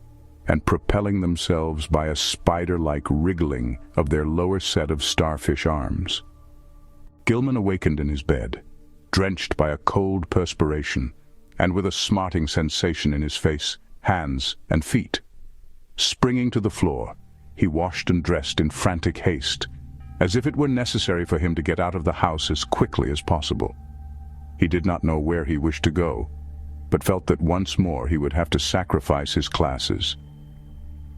and propelling themselves by a spider-like wriggling of their lower set of starfish arms. Gilman awakened in his bed, drenched by a cold perspiration, and with a smarting sensation in his face, hands, and feet. Springing to the floor, he washed and dressed in frantic haste, as if it were necessary for him to get out of the house as quickly as possible. He did not know where he wished to go, but felt that once more he would have to sacrifice his classes.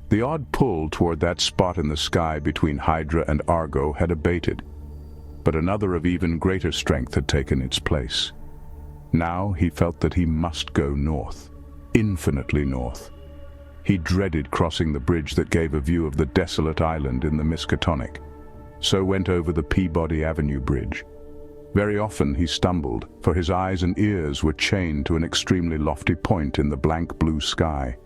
The odd pull toward that spot in the sky between Hydra and Argo had abated, but another of even greater strength had taken its place. Now he felt that he must go north, infinitely north. He dreaded crossing the bridge that gave a view of the desolate island in the Miskatonic, so went over the Peabody Avenue Bridge. Very often he stumbled, for his eyes and ears were chained to an extremely lofty point in the blank blue sky.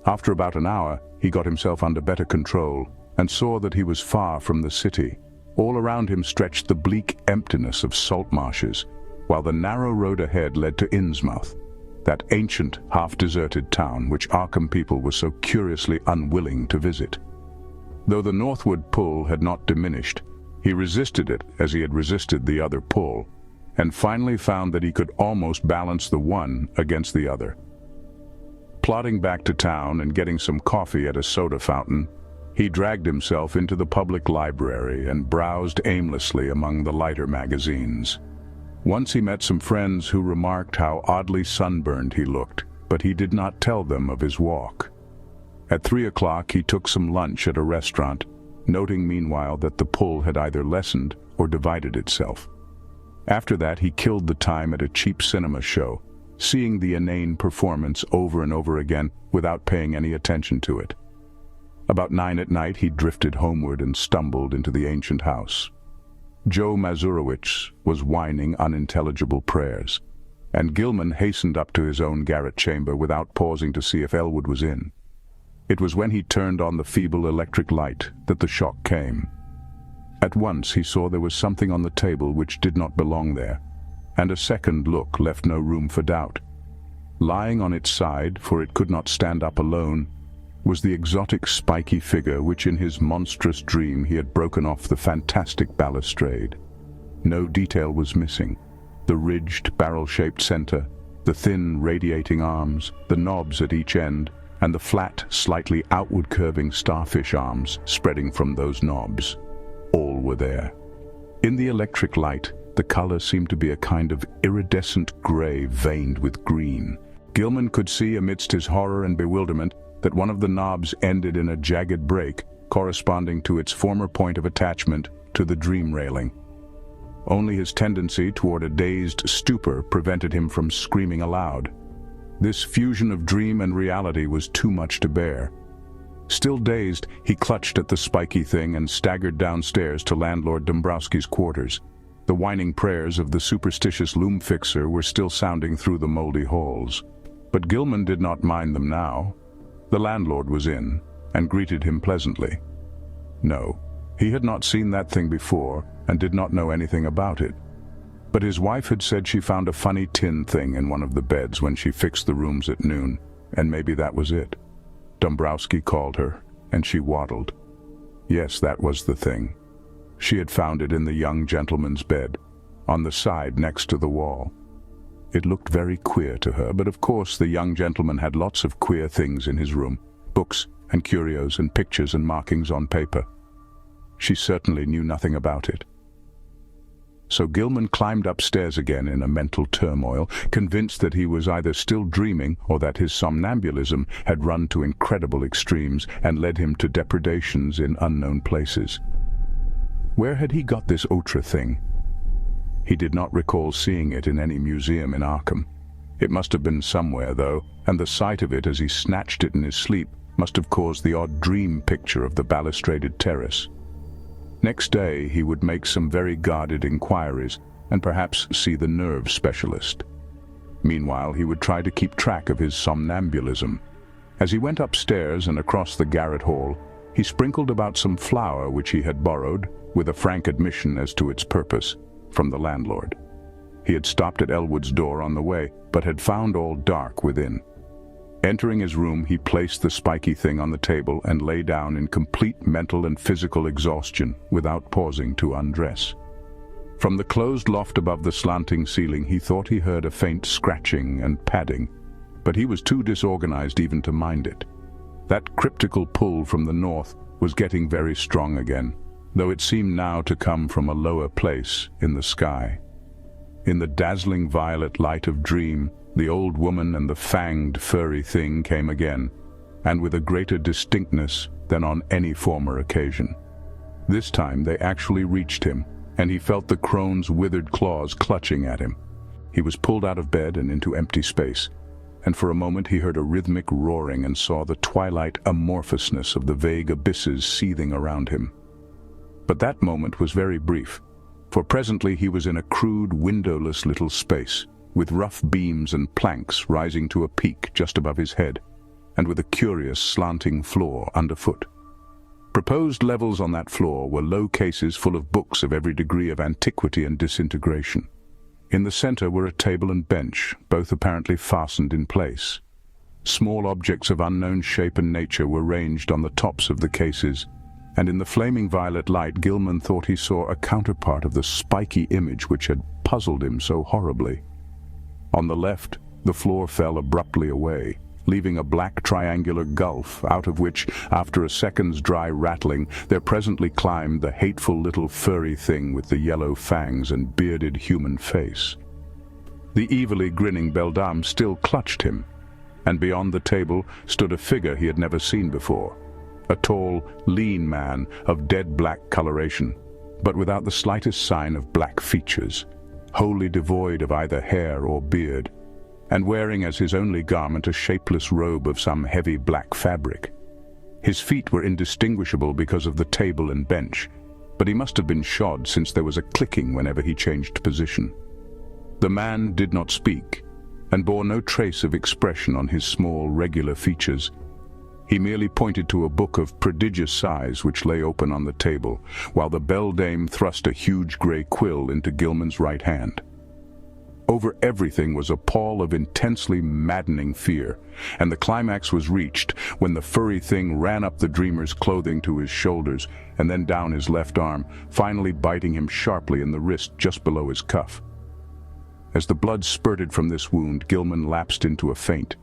After about an hour, he got himself under better control and saw that he was far from the city. All around him stretched the bleak emptiness of salt marshes, while the narrow road ahead led to Innsmouth, that ancient, half-deserted town which Arkham people were so curiously unwilling to visit. Though the northward pull had not diminished, he resisted it as he had resisted the other pull, and finally found that he could almost balance the one against the other. Plodding back to town and getting some coffee at a soda fountain, he dragged himself into the public library and browsed aimlessly among the lighter magazines. Once he met some friends who remarked how oddly sunburned he looked, but he did not tell them of his walk. At 3 o'clock he took some lunch at a restaurant, noting meanwhile that the pull had either lessened or divided itself. After that he killed the time at a cheap cinema show, seeing the inane performance over and over again without paying any attention to it. About 9 at night he drifted homeward and stumbled into the ancient house. Joe Mazurowicz was whining unintelligible prayers, and Gilman hastened up to his own garret chamber without pausing to see if Elwood was in. It was when he turned on the feeble electric light that the shock came. At once he saw there was something on the table which did not belong there, and a second look left no room for doubt. Lying on its side, for it could not stand up alone, was the exotic spiky figure which in his monstrous dream he had broken off the fantastic balustrade. No detail was missing. The ridged, barrel-shaped center, the thin, radiating arms, the knobs at each end, and the flat, slightly outward-curving starfish arms spreading from those knobs. All were there. In the electric light, the color seemed to be a kind of iridescent gray veined with green. Gilman could see amidst his horror and bewilderment that one of the knobs ended in a jagged break corresponding to its former point of attachment to the dream railing. Only his tendency toward a dazed stupor prevented him from screaming aloud. This fusion of dream and reality was too much to bear. Still dazed, he clutched at the spiky thing and staggered downstairs to landlord Dombrowski's quarters. The whining prayers of the superstitious loom fixer were still sounding through the moldy halls. But Gilman did not mind them now. The landlord was in, and greeted him pleasantly. No, he had not seen that thing before, and did not know anything about it. But his wife had said she found a funny tin thing in one of the beds when she fixed the rooms at noon, and maybe that was it. Dombrowski called her, and she waddled. Yes, that was the thing. She had found it in the young gentleman's bed, on the side next to the wall. It looked very queer to her, but of course the young gentleman had lots of queer things in his room, books and curios and pictures and markings on paper. She certainly knew nothing about it. So Gilman climbed upstairs again in a mental turmoil, convinced that he was either still dreaming or that his somnambulism had run to incredible extremes and led him to depredations in unknown places. Where had he got this Otra thing? He did not recall seeing it in any museum in Arkham. It must have been somewhere, though, and the sight of it as he snatched it in his sleep must have caused the odd dream picture of the balustraded terrace. Next day he would make some very guarded inquiries and perhaps see the nerve specialist. Meanwhile, he would try to keep track of his somnambulism. As he went upstairs and across the garret hall, he sprinkled about some flour which he had borrowed, with a frank admission as to its purpose, from the landlord. He had stopped at Elwood's door on the way, but had found all dark within. Entering his room, he placed the spiky thing on the table and lay down in complete mental and physical exhaustion without pausing to undress. From the closed loft above the slanting ceiling, he thought he heard a faint scratching and padding, but he was too disorganized even to mind it. That cryptical pull from the north was getting very strong again, though it seemed now to come from a lower place in the sky. In the dazzling violet light of dream, the old woman and the fanged, furry thing came again, and with a greater distinctness than on any former occasion. This time they actually reached him, and he felt the crone's withered claws clutching at him. He was pulled out of bed and into empty space, and for a moment he heard a rhythmic roaring and saw the twilight amorphousness of the vague abysses seething around him. But that moment was very brief, for presently he was in a crude, windowless little space, with rough beams and planks rising to a peak just above his head, and with a curious slanting floor underfoot. Proposed levels on that floor were low cases full of books of every degree of antiquity and disintegration. In the center were a table and bench, both apparently fastened in place. Small objects of unknown shape and nature were ranged on the tops of the cases, and in the flaming violet light Gilman thought he saw a counterpart of the spiky image which had puzzled him so horribly. On the left, the floor fell abruptly away, leaving a black triangular gulf, out of which, after a second's dry rattling, there presently climbed the hateful little furry thing with the yellow fangs and bearded human face. The evilly grinning beldame still clutched him, and beyond the table stood a figure he had never seen before, a tall, lean man of dead black coloration, but without the slightest sign of black features, wholly devoid of either hair or beard, and wearing as his only garment a shapeless robe of some heavy black fabric. His feet were indistinguishable because of the table and bench, but he must have been shod, since there was a clicking whenever he changed position. The man did not speak, and bore no trace of expression on his small, regular features. He merely pointed to a book of prodigious size which lay open on the table, while the beldame thrust a huge grey quill into Gilman's right hand. Over everything was a pall of intensely maddening fear, and the climax was reached when the furry thing ran up the dreamer's clothing to his shoulders and then down his left arm, finally biting him sharply in the wrist just below his cuff. As the blood spurted from this wound, Gilman lapsed into a faint.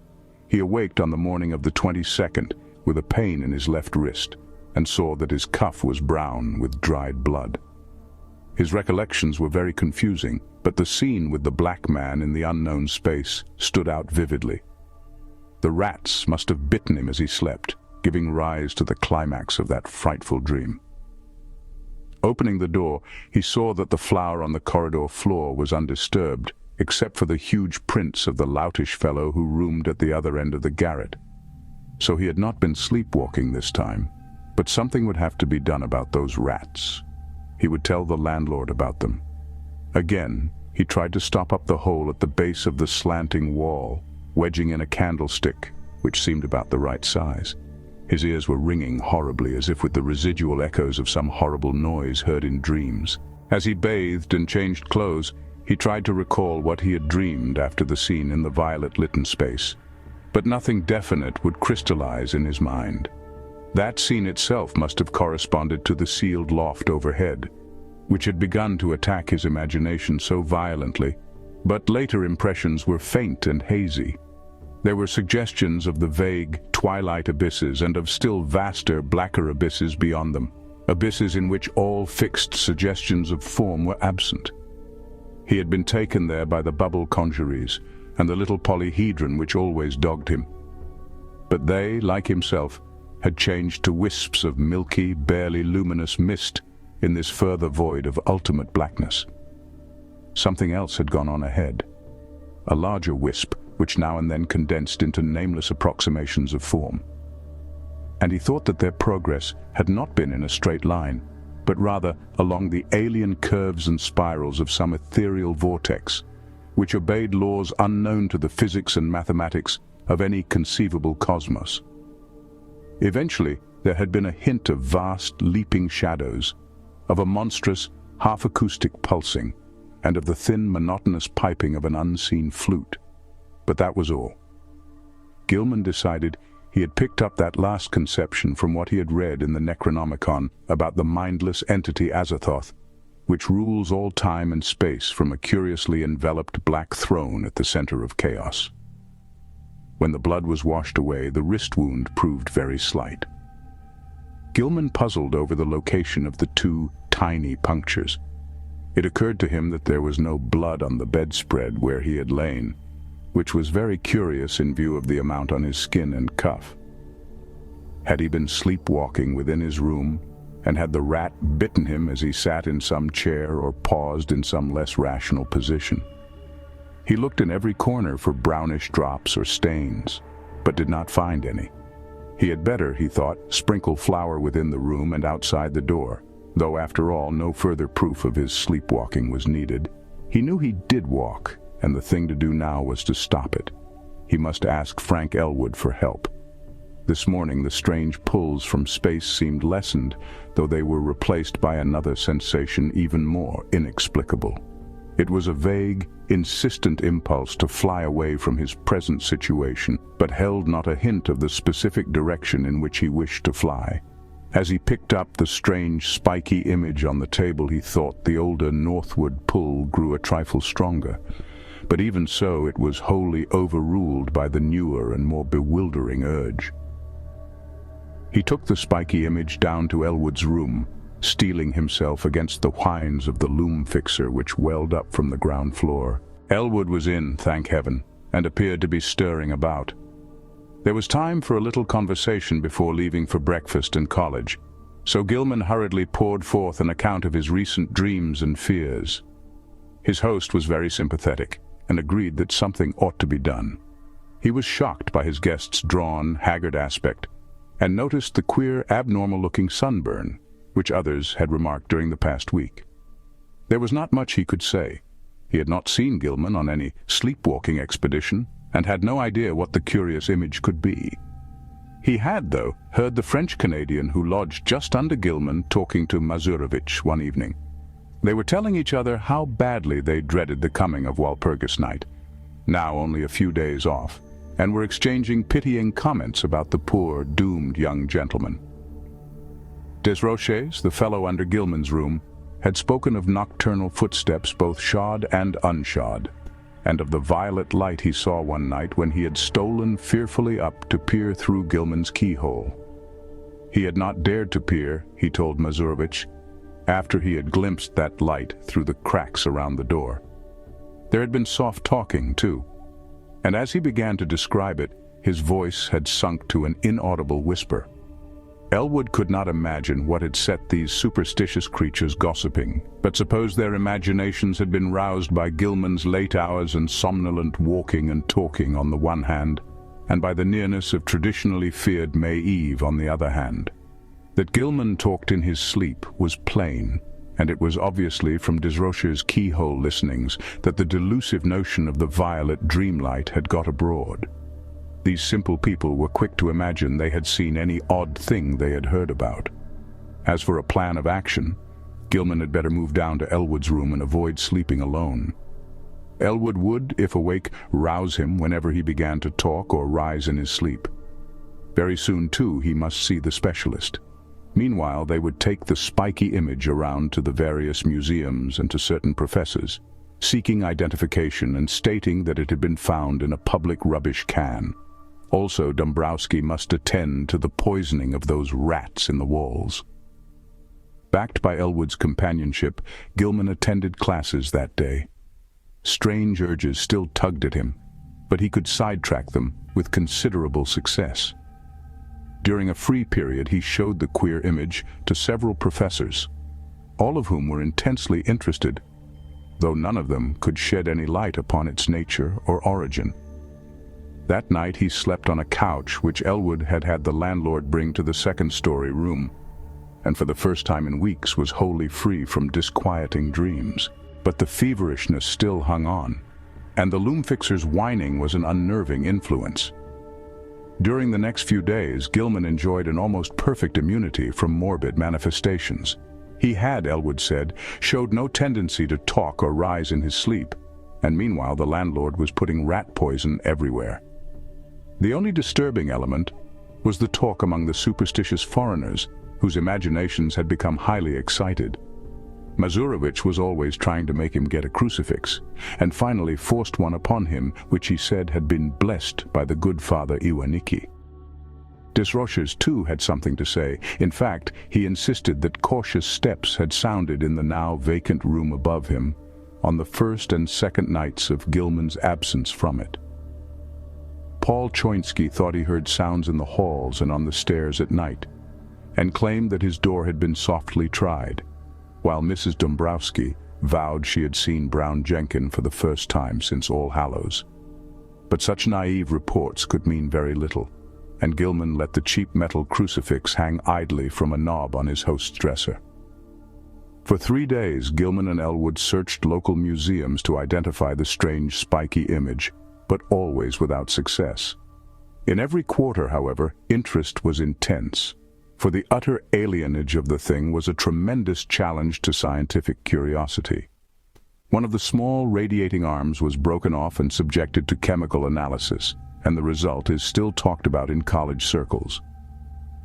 He awaked on the morning of the 22nd with a pain in his left wrist, and saw that his cuff was brown with dried blood. His recollections were very confusing, but the scene with the black man in the unknown space stood out vividly. The rats must have bitten him as he slept, giving rise to the climax of that frightful dream. Opening the door, he saw that the floor on the corridor floor was undisturbed, except for the huge prints of the loutish fellow who roomed at the other end of the garret. So he had not been sleepwalking this time, but something would have to be done about those rats. He would tell the landlord about them. Again, he tried to stop up the hole at the base of the slanting wall, wedging in a candlestick, which seemed about the right size. His ears were ringing horribly, as if with the residual echoes of some horrible noise heard in dreams. As he bathed and changed clothes, he tried to recall what he had dreamed after the scene in the violet-litten space, but nothing definite would crystallize in his mind. That scene itself must have corresponded to the sealed loft overhead, which had begun to attack his imagination so violently, but later impressions were faint and hazy. There were suggestions of the vague, twilight abysses and of still vaster, blacker abysses beyond them, abysses in which all fixed suggestions of form were absent. He had been taken there by the bubble conjurees and the little polyhedron which always dogged him. But they, like himself, had changed to wisps of milky, barely luminous mist in this further void of ultimate blackness. Something else had gone on ahead. A larger wisp, which now and then condensed into nameless approximations of form. And he thought that their progress had not been in a straight line, but rather along the alien curves and spirals of some ethereal vortex, which obeyed laws unknown to the physics and mathematics of any conceivable cosmos. Eventually, there had been a hint of vast, leaping shadows, of a monstrous, half-acoustic pulsing, and of the thin, monotonous piping of an unseen flute. But that was all. Gilman decided he had picked up that last conception from what he had read in the Necronomicon about the mindless entity Azathoth, which rules all time and space from a curiously enveloped black throne at the center of chaos. When the blood was washed away, the wrist wound proved very slight. Gilman puzzled over the location of the two tiny punctures. It occurred to him that there was no blood on the bedspread where he had lain, which was very curious in view of the amount on his skin and cuff. Had he been sleepwalking within his room, and had the rat bitten him as he sat in some chair or paused in some less rational position? He looked in every corner for brownish drops or stains, but did not find any. He had better, he thought, sprinkle flour within the room and outside the door, though after all, no further proof of his sleepwalking was needed. He knew he did walk, and the thing to do now was to stop it. He must ask Frank Elwood for help. This morning the strange pulls from space seemed lessened, though they were replaced by another sensation even more inexplicable. It was a vague, insistent impulse to fly away from his present situation, but held not a hint of the specific direction in which he wished to fly. As he picked up the strange, spiky image on the table, he thought the older northward pull grew a trifle stronger. But even so, it was wholly overruled by the newer and more bewildering urge. He took the spiky image down to Elwood's room, steeling himself against the whines of the loom fixer which welled up from the ground floor. Elwood was in, thank heaven, and appeared to be stirring about. There was time for a little conversation before leaving for breakfast and college, so Gilman hurriedly poured forth an account of his recent dreams and fears. His host was very sympathetic, and agreed that something ought to be done. He was shocked by his guest's drawn, haggard aspect, and noticed the queer, abnormal-looking sunburn, which others had remarked during the past week. There was not much he could say. He had not seen Gilman on any sleepwalking expedition, and had no idea what the curious image could be. He had, though, heard the French-Canadian who lodged just under Gilman talking to Mazurovich one evening. They were telling each other how badly they dreaded the coming of Walpurgis night, now only a few days off, and were exchanging pitying comments about the poor, doomed young gentleman. Desroches, the fellow under Gilman's room, had spoken of nocturnal footsteps both shod and unshod, and of the violet light he saw one night when he had stolen fearfully up to peer through Gilman's keyhole. He had not dared to peer, he told Mazurovich, after he had glimpsed that light through the cracks around the door. There had been soft talking, too, and as he began to describe it, his voice had sunk to an inaudible whisper. Elwood could not imagine what had set these superstitious creatures gossiping, but supposed their imaginations had been roused by Gilman's late hours and somnolent walking and talking on the one hand, and by the nearness of traditionally feared May Eve on the other hand. That Gilman talked in his sleep was plain, and it was obviously from Desroches' keyhole listenings that the delusive notion of the violet dreamlight had got abroad. These simple people were quick to imagine they had seen any odd thing they had heard about. As for a plan of action, Gilman had better move down to Elwood's room and avoid sleeping alone. Elwood would, if awake, rouse him whenever he began to talk or rise in his sleep. Very soon, too, he must see the specialist. Meanwhile, they would take the spiky image around to the various museums and to certain professors, seeking identification and stating that it had been found in a public rubbish can. Also, Dombrowski must attend to the poisoning of those rats in the walls. Backed by Elwood's companionship, Gilman attended classes that day. Strange urges still tugged at him, but he could sidetrack them with considerable success. During a free period, he showed the queer image to several professors. all of whom were intensely interested, though none of them could shed any light upon its nature or origin. That night he slept on a couch which Elwood had had the landlord bring to the second-story room, and for the first time in weeks was wholly free from disquieting dreams. But the feverishness still hung on, and the loom fixer's whining was an unnerving influence. During the next few days, Gilman enjoyed an almost perfect immunity from morbid manifestations. He had, Elwood said, showed no tendency to talk or rise in his sleep, and meanwhile the landlord was putting rat poison everywhere. The only disturbing element was the talk among the superstitious foreigners, whose imaginations had become highly excited. Mazurowicz was always trying to make him get a crucifix, and finally forced one upon him, which he said had been blessed by the good Father Iwaniki. Desroches too had something to say. In fact, he insisted that cautious steps had sounded in the now vacant room above him on the first and second nights of Gilman's absence from it. Paul Choinsky thought he heard sounds in the halls and on the stairs at night, and claimed that his door had been softly tried, while Mrs. Dombrowski vowed she had seen Brown Jenkin for the first time since All Hallows. But such naive reports could mean very little, and Gilman let the cheap metal crucifix hang idly from a knob on his host's dresser. For 3 days, Gilman and Elwood searched local museums to identify the strange spiky image, but always without success. In every quarter, however, interest was intense, for the utter alienage of the thing was a tremendous challenge to scientific curiosity. One of the small radiating arms was broken off and subjected to chemical analysis, and the result is still talked about in college circles.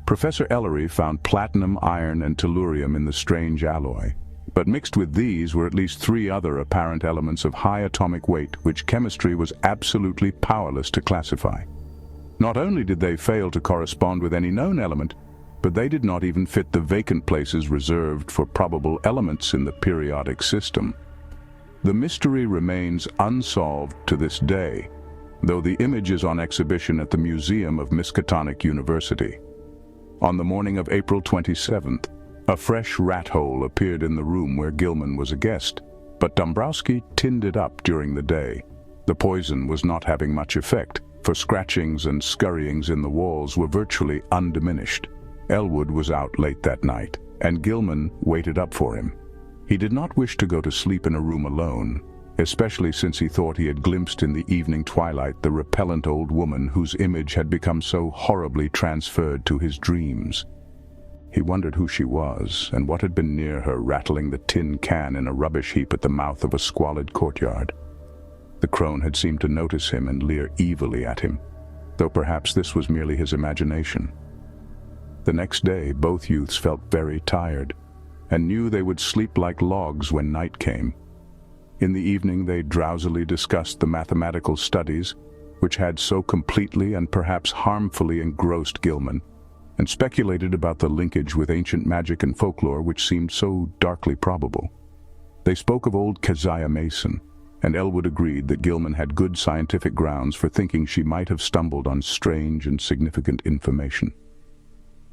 Professor Ellery found platinum, iron, and tellurium in the strange alloy, but mixed with these were at least 3 other apparent elements of high atomic weight which chemistry was absolutely powerless to classify. Not only did they fail to correspond with any known element, but they did not even fit the vacant places reserved for probable elements in the periodic system. The mystery remains unsolved to this day, though the image is on exhibition at the Museum of Miskatonic University. On the morning of April 27th, a fresh rat hole appeared in the room where Gilman was a guest, but Dombrowski tinned it up during the day. The poison was not having much effect, for scratchings and scurryings in the walls were virtually undiminished. Elwood was out late that night, and Gilman waited up for him. He did not wish to go to sleep in a room alone, especially since he thought he had glimpsed in the evening twilight the repellent old woman whose image had become so horribly transferred to his dreams. He wondered who she was, and what had been near her rattling the tin can in a rubbish heap at the mouth of a squalid courtyard. The crone had seemed to notice him and leer evilly at him, though perhaps this was merely his imagination. The next day, both youths felt very tired, and knew they would sleep like logs when night came. In the evening they drowsily discussed the mathematical studies, which had so completely and perhaps harmfully engrossed Gilman, and speculated about the linkage with ancient magic and folklore which seemed so darkly probable. They spoke of old Keziah Mason, and Elwood agreed that Gilman had good scientific grounds for thinking she might have stumbled on strange and significant information.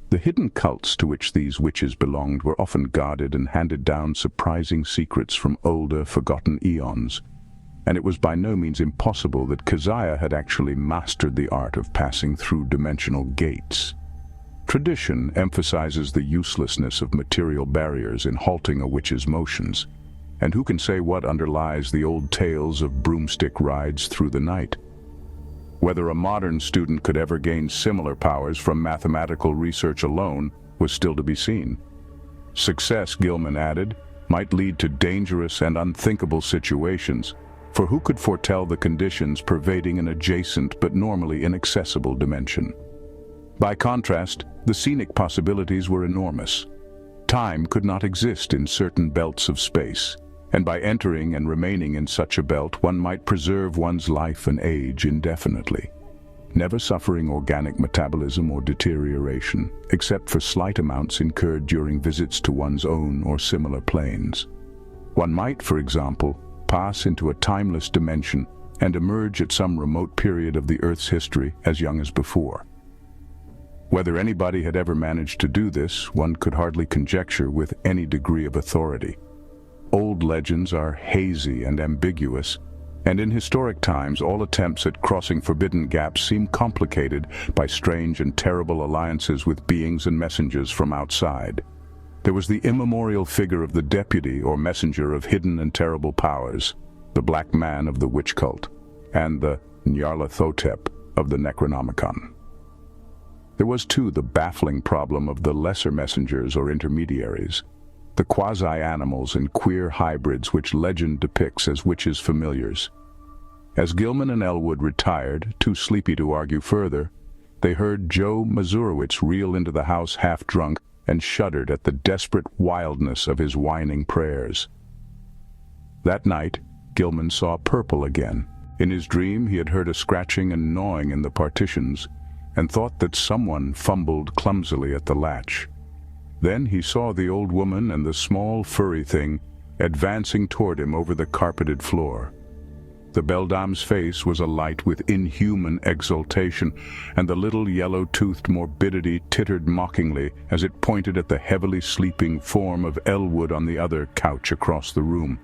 The hidden cults to which these witches belonged were often guarded and handed down surprising secrets from older, forgotten eons, and it was by no means impossible that Keziah had actually mastered the art of passing through dimensional gates. Tradition emphasizes the uselessness of material barriers in halting a witch's motions, and who can say what underlies the old tales of broomstick rides through the night? Whether a modern student could ever gain similar powers from mathematical research alone was still to be seen. Success, Gilman added, might lead to dangerous and unthinkable situations, for who could foretell the conditions pervading an adjacent but normally inaccessible dimension? By contrast, the scenic possibilities were enormous. Time could not exist in certain belts of space, and by entering and remaining in such a belt one might preserve one's life and age indefinitely, never suffering organic metabolism or deterioration, except for slight amounts incurred during visits to one's own or similar planes. One might, for example, pass into a timeless dimension and emerge at some remote period of the Earth's history as young as before. Whether anybody had ever managed to do this, one could hardly conjecture with any degree of authority. Old legends are hazy and ambiguous, and in historic times all attempts at crossing forbidden gaps seem complicated by strange and terrible alliances with beings and messengers from outside. There was the immemorial figure of the deputy or messenger of hidden and terrible powers, the Black Man of the witch cult, and the Nyarlathotep of the Necronomicon. There was too the baffling problem of the lesser messengers or intermediaries, the quasi-animals and queer hybrids which legend depicts as witches' familiars. As Gilman and Elwood retired, too sleepy to argue further, they heard Joe Mazurowitz reel into the house half-drunk and shuddered at the desperate wildness of his whining prayers. That night, Gilman saw purple again. In his dream, he had heard a scratching and gnawing in the partitions, and thought that someone fumbled clumsily at the latch. Then he saw the old woman and the small furry thing advancing toward him over the carpeted floor. The beldame's face was alight with inhuman exultation, and the little yellow-toothed morbidity tittered mockingly as it pointed at the heavily sleeping form of Elwood on the other couch across the room.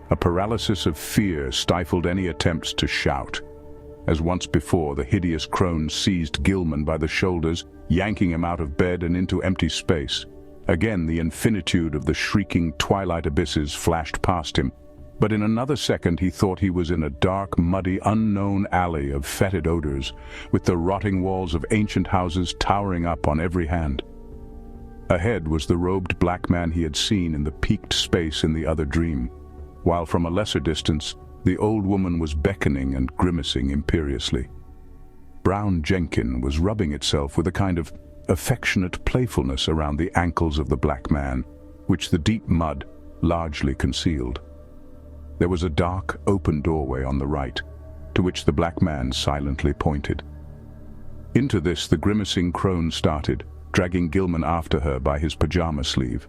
A paralysis of fear stifled any attempts to shout. As once before, the hideous crone seized Gilman by the shoulders, yanking him out of bed and into empty space. Again, the infinitude of the shrieking twilight abysses flashed past him, but in another second he thought he was in a dark, muddy, unknown alley of fetid odors, with the rotting walls of ancient houses towering up on every hand. Ahead was the robed black man he had seen in the peaked space in the other dream, while from a lesser distance, the old woman was beckoning and grimacing imperiously. Brown Jenkin was rubbing itself with a kind of affectionate playfulness around the ankles of the black man, which the deep mud largely concealed. There was a dark, open doorway on the right, to which the black man silently pointed. Into this the grimacing crone started, dragging Gilman after her by his pajama sleeve.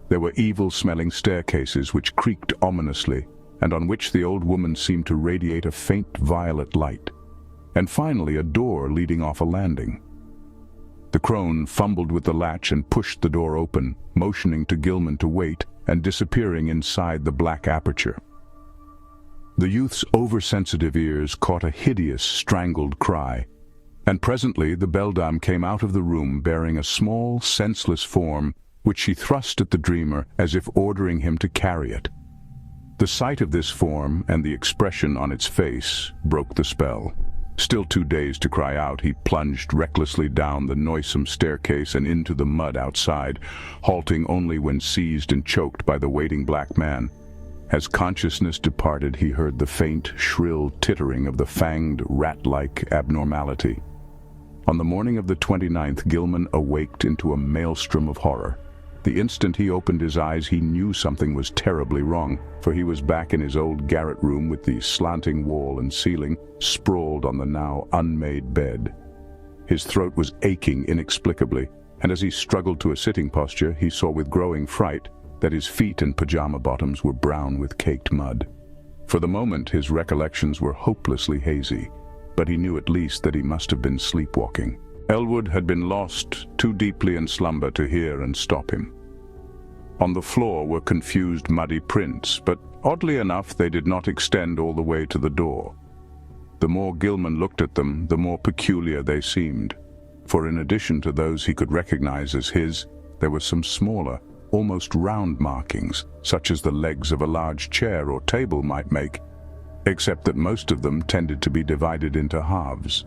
There were evil-smelling staircases which creaked ominously, and on which the old woman seemed to radiate a faint violet light, and finally a door leading off a landing. The crone fumbled with the latch and pushed the door open, motioning to Gilman to wait, and disappearing inside the black aperture. The youth's oversensitive ears caught a hideous, strangled cry, and presently the beldame came out of the room bearing a small, senseless form, which she thrust at the dreamer as if ordering him to carry it. The sight of this form and the expression on its face broke the spell. Still too dazed to cry out, he plunged recklessly down the noisome staircase and into the mud outside, halting only when seized and choked by the waiting black man. As consciousness departed, he heard the faint, shrill tittering of the fanged, rat-like abnormality. On the morning of the 29th, Gilman awaked into a maelstrom of horror. The instant he opened his eyes, he knew something was terribly wrong, for he was back in his old garret room with the slanting wall and ceiling, sprawled on the now unmade bed. His throat was aching inexplicably, and as he struggled to a sitting posture, he saw with growing fright that his feet and pajama bottoms were brown with caked mud. For the moment, his recollections were hopelessly hazy, but he knew at least that he must have been sleepwalking. Elwood had been lost too deeply in slumber to hear and stop him. On the floor were confused muddy prints, but oddly enough they did not extend all the way to the door. The more Gilman looked at them, the more peculiar they seemed, for in addition to those he could recognize as his, there were some smaller, almost round markings, such as the legs of a large chair or table might make, except that most of them tended to be divided into halves.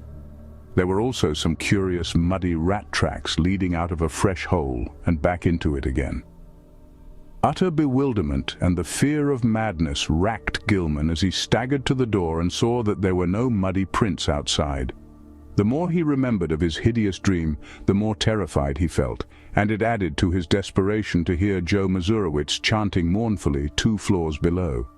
There were also some curious muddy rat tracks leading out of a fresh hole and back into it again. Utter bewilderment and the fear of madness racked Gilman as he staggered to the door and saw that there were no muddy prints outside. The more he remembered of his hideous dream, the more terrified he felt, and it added to his desperation to hear Joe Mazurowitz chanting mournfully 2 floors below.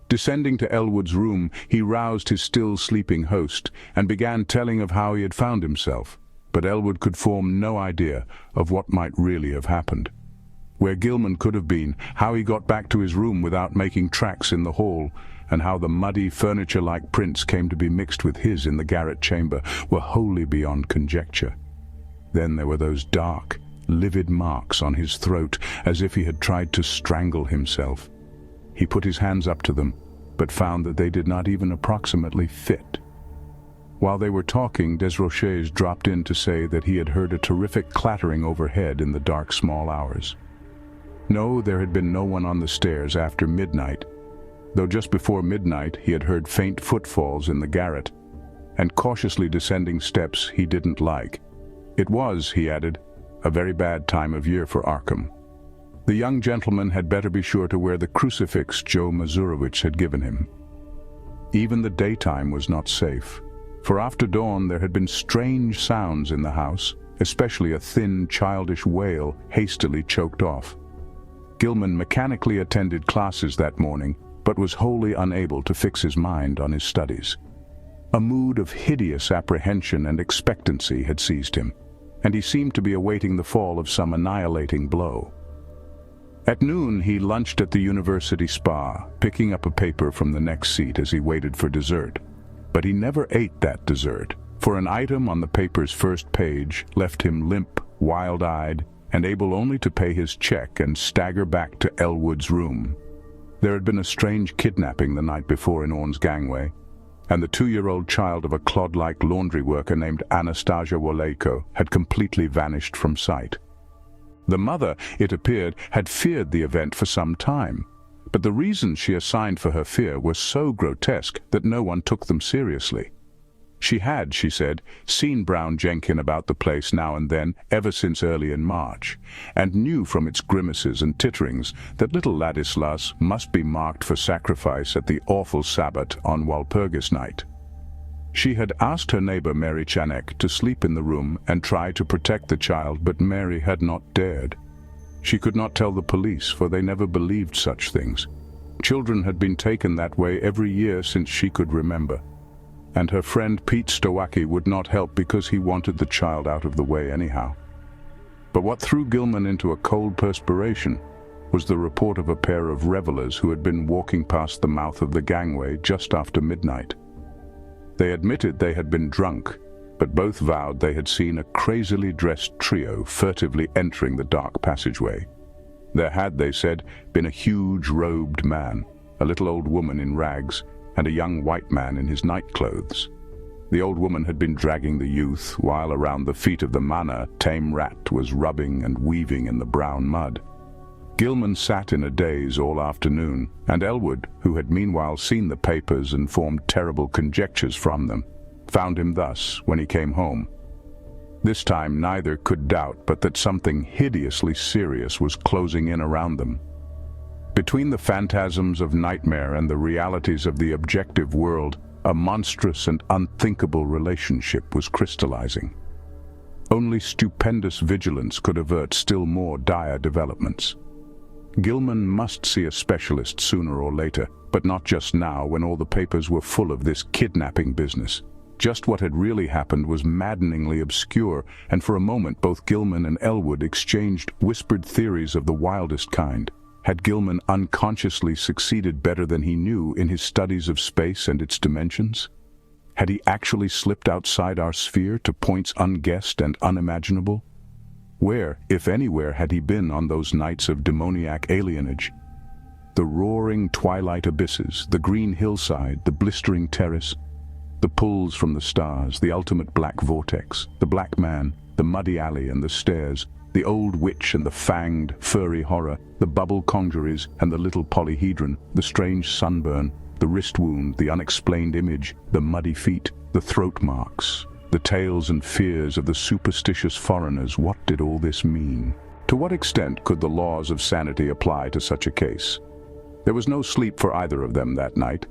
Descending to Elwood's room, he roused his still sleeping host and began telling of how he had found himself, but Elwood could form no idea of what might really have happened. Where Gilman could have been, how he got back to his room without making tracks in the hall, and how the muddy, furniture-like prints came to be mixed with his in the garret chamber, were wholly beyond conjecture. Then there were those dark, livid marks on his throat, as if he had tried to strangle himself. He put his hands up to them, but found that they did not even approximately fit. While they were talking, Desrochers dropped in to say that he had heard a terrific clattering overhead in the dark small hours. No, there had been no one on the stairs after midnight, though just before midnight he had heard faint footfalls in the garret, and cautiously descending steps he didn't like. It was, he added, a very bad time of year for Arkham. The young gentleman had better be sure to wear the crucifix Joe Mazurowicz had given him. Even the daytime was not safe, for after dawn there had been strange sounds in the house, especially a thin, childish wail hastily choked off. Gilman mechanically attended classes that morning, but was wholly unable to fix his mind on his studies. A mood of hideous apprehension and expectancy had seized him, and he seemed to be awaiting the fall of some annihilating blow. At noon he lunched at the university spa, picking up a paper from the next seat as he waited for dessert. But he never ate that dessert, for an item on the paper's first page left him limp, wild-eyed, and able only to pay his check and stagger back to Elwood's room. There had been a strange kidnapping the night before in Orne's gangway, and the 2-year-old child of a clod-like laundry worker named Anastasia Wolejko had completely vanished from sight. The mother, it appeared, had feared the event for some time, but the reasons she assigned for her fear were so grotesque that no one took them seriously. She had, she said, seen Brown Jenkin about the place now and then ever since early in March, and knew from its grimaces and titterings that little Ladislas must be marked for sacrifice at the awful Sabbat on Walpurgis night. She had asked her neighbor Mary Chanek to sleep in the room and try to protect the child, but Mary had not dared. She could not tell the police, for they never believed such things. Children had been taken that way every year since she could remember, and her friend Pete Stowacki would not help because he wanted the child out of the way anyhow. But what threw Gilman into a cold perspiration was the report of a pair of revelers who had been walking past the mouth of the gangway just after midnight. They admitted they had been drunk, but both vowed they had seen a crazily dressed trio furtively entering the dark passageway. There had, they said, been a huge robed man, a little old woman in rags, and a young white man in his nightclothes. The old woman had been dragging the youth, while around the feet of the manor, tame rat was rubbing and weaving in the brown mud. Gilman sat in a daze all afternoon, and Elwood, who had meanwhile seen the papers and formed terrible conjectures from them, found him thus when he came home. This time neither could doubt but that something hideously serious was closing in around them. Between the phantasms of nightmare and the realities of the objective world, a monstrous and unthinkable relationship was crystallizing. Only stupendous vigilance could avert still more dire developments. Gilman must see a specialist sooner or later, but not just now when all the papers were full of this kidnapping business. Just what had really happened was maddeningly obscure, and for a moment both Gilman and Elwood exchanged whispered theories of the wildest kind. Had Gilman unconsciously succeeded better than he knew in his studies of space and its dimensions? Had he actually slipped outside our sphere to points unguessed and unimaginable? Where, if anywhere, had he been on those nights of demoniac alienage? The roaring twilight abysses, the green hillside, the blistering terrace, the pulls from the stars, the ultimate black vortex, the black man, the muddy alley and the stairs, the old witch and the fanged, furry horror, the bubble conjuries and the little polyhedron, the strange sunburn, the wrist wound, the unexplained image, the muddy feet, the throat marks, the tales and fears of the superstitious foreigners. What did all this mean? To what extent could the laws of sanity apply to such a case? There was no sleep for either of them that night,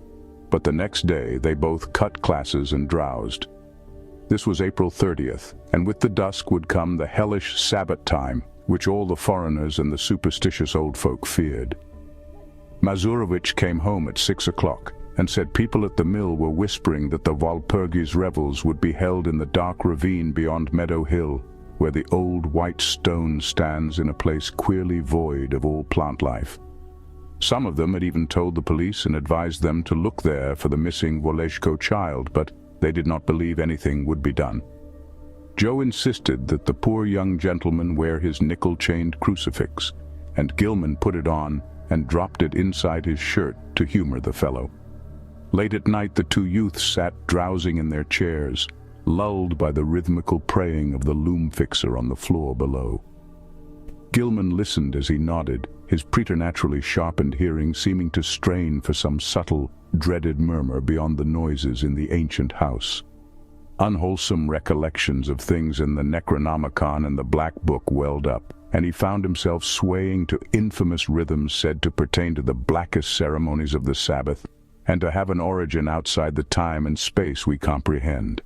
but the next day they both cut classes and drowsed. This was April 30th, and with the dusk would come the hellish Sabbath time, which all the foreigners and the superstitious old folk feared. Mazurowicz came home at 6 o'clock and said people at the mill were whispering that the Walpurgis revels would be held in the dark ravine beyond Meadow Hill, where the old white stone stands in a place queerly void of all plant life. Some of them had even told the police and advised them to look there for the missing Woleshko child, but they did not believe anything would be done. Joe insisted that the poor young gentleman wear his nickel-chained crucifix, and Gilman put it on and dropped it inside his shirt to humor the fellow. Late at night, the two youths sat drowsing in their chairs, lulled by the rhythmical praying of the loom fixer on the floor below. Gilman listened as he nodded, his preternaturally sharpened hearing seeming to strain for some subtle, dreaded murmur beyond the noises in the ancient house. Unwholesome recollections of things in the Necronomicon and the Black Book welled up, and he found himself swaying to infamous rhythms said to pertain to the blackest ceremonies of the Sabbath, and to have an origin outside the time and space we comprehend.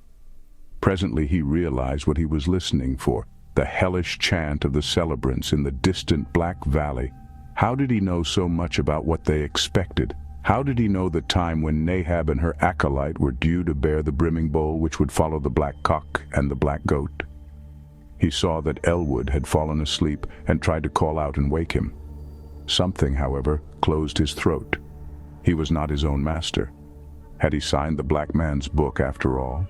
Presently he realized what he was listening for, the hellish chant of the celebrants in the distant Black Valley. How did he know so much about what they expected? How did he know the time when Nahab and her acolyte were due to bear the brimming bowl which would follow the black cock and the black goat? He saw that Elwood had fallen asleep and tried to call out and wake him. Something, however, closed his throat. He was not his own master. Had he signed the black man's book after all?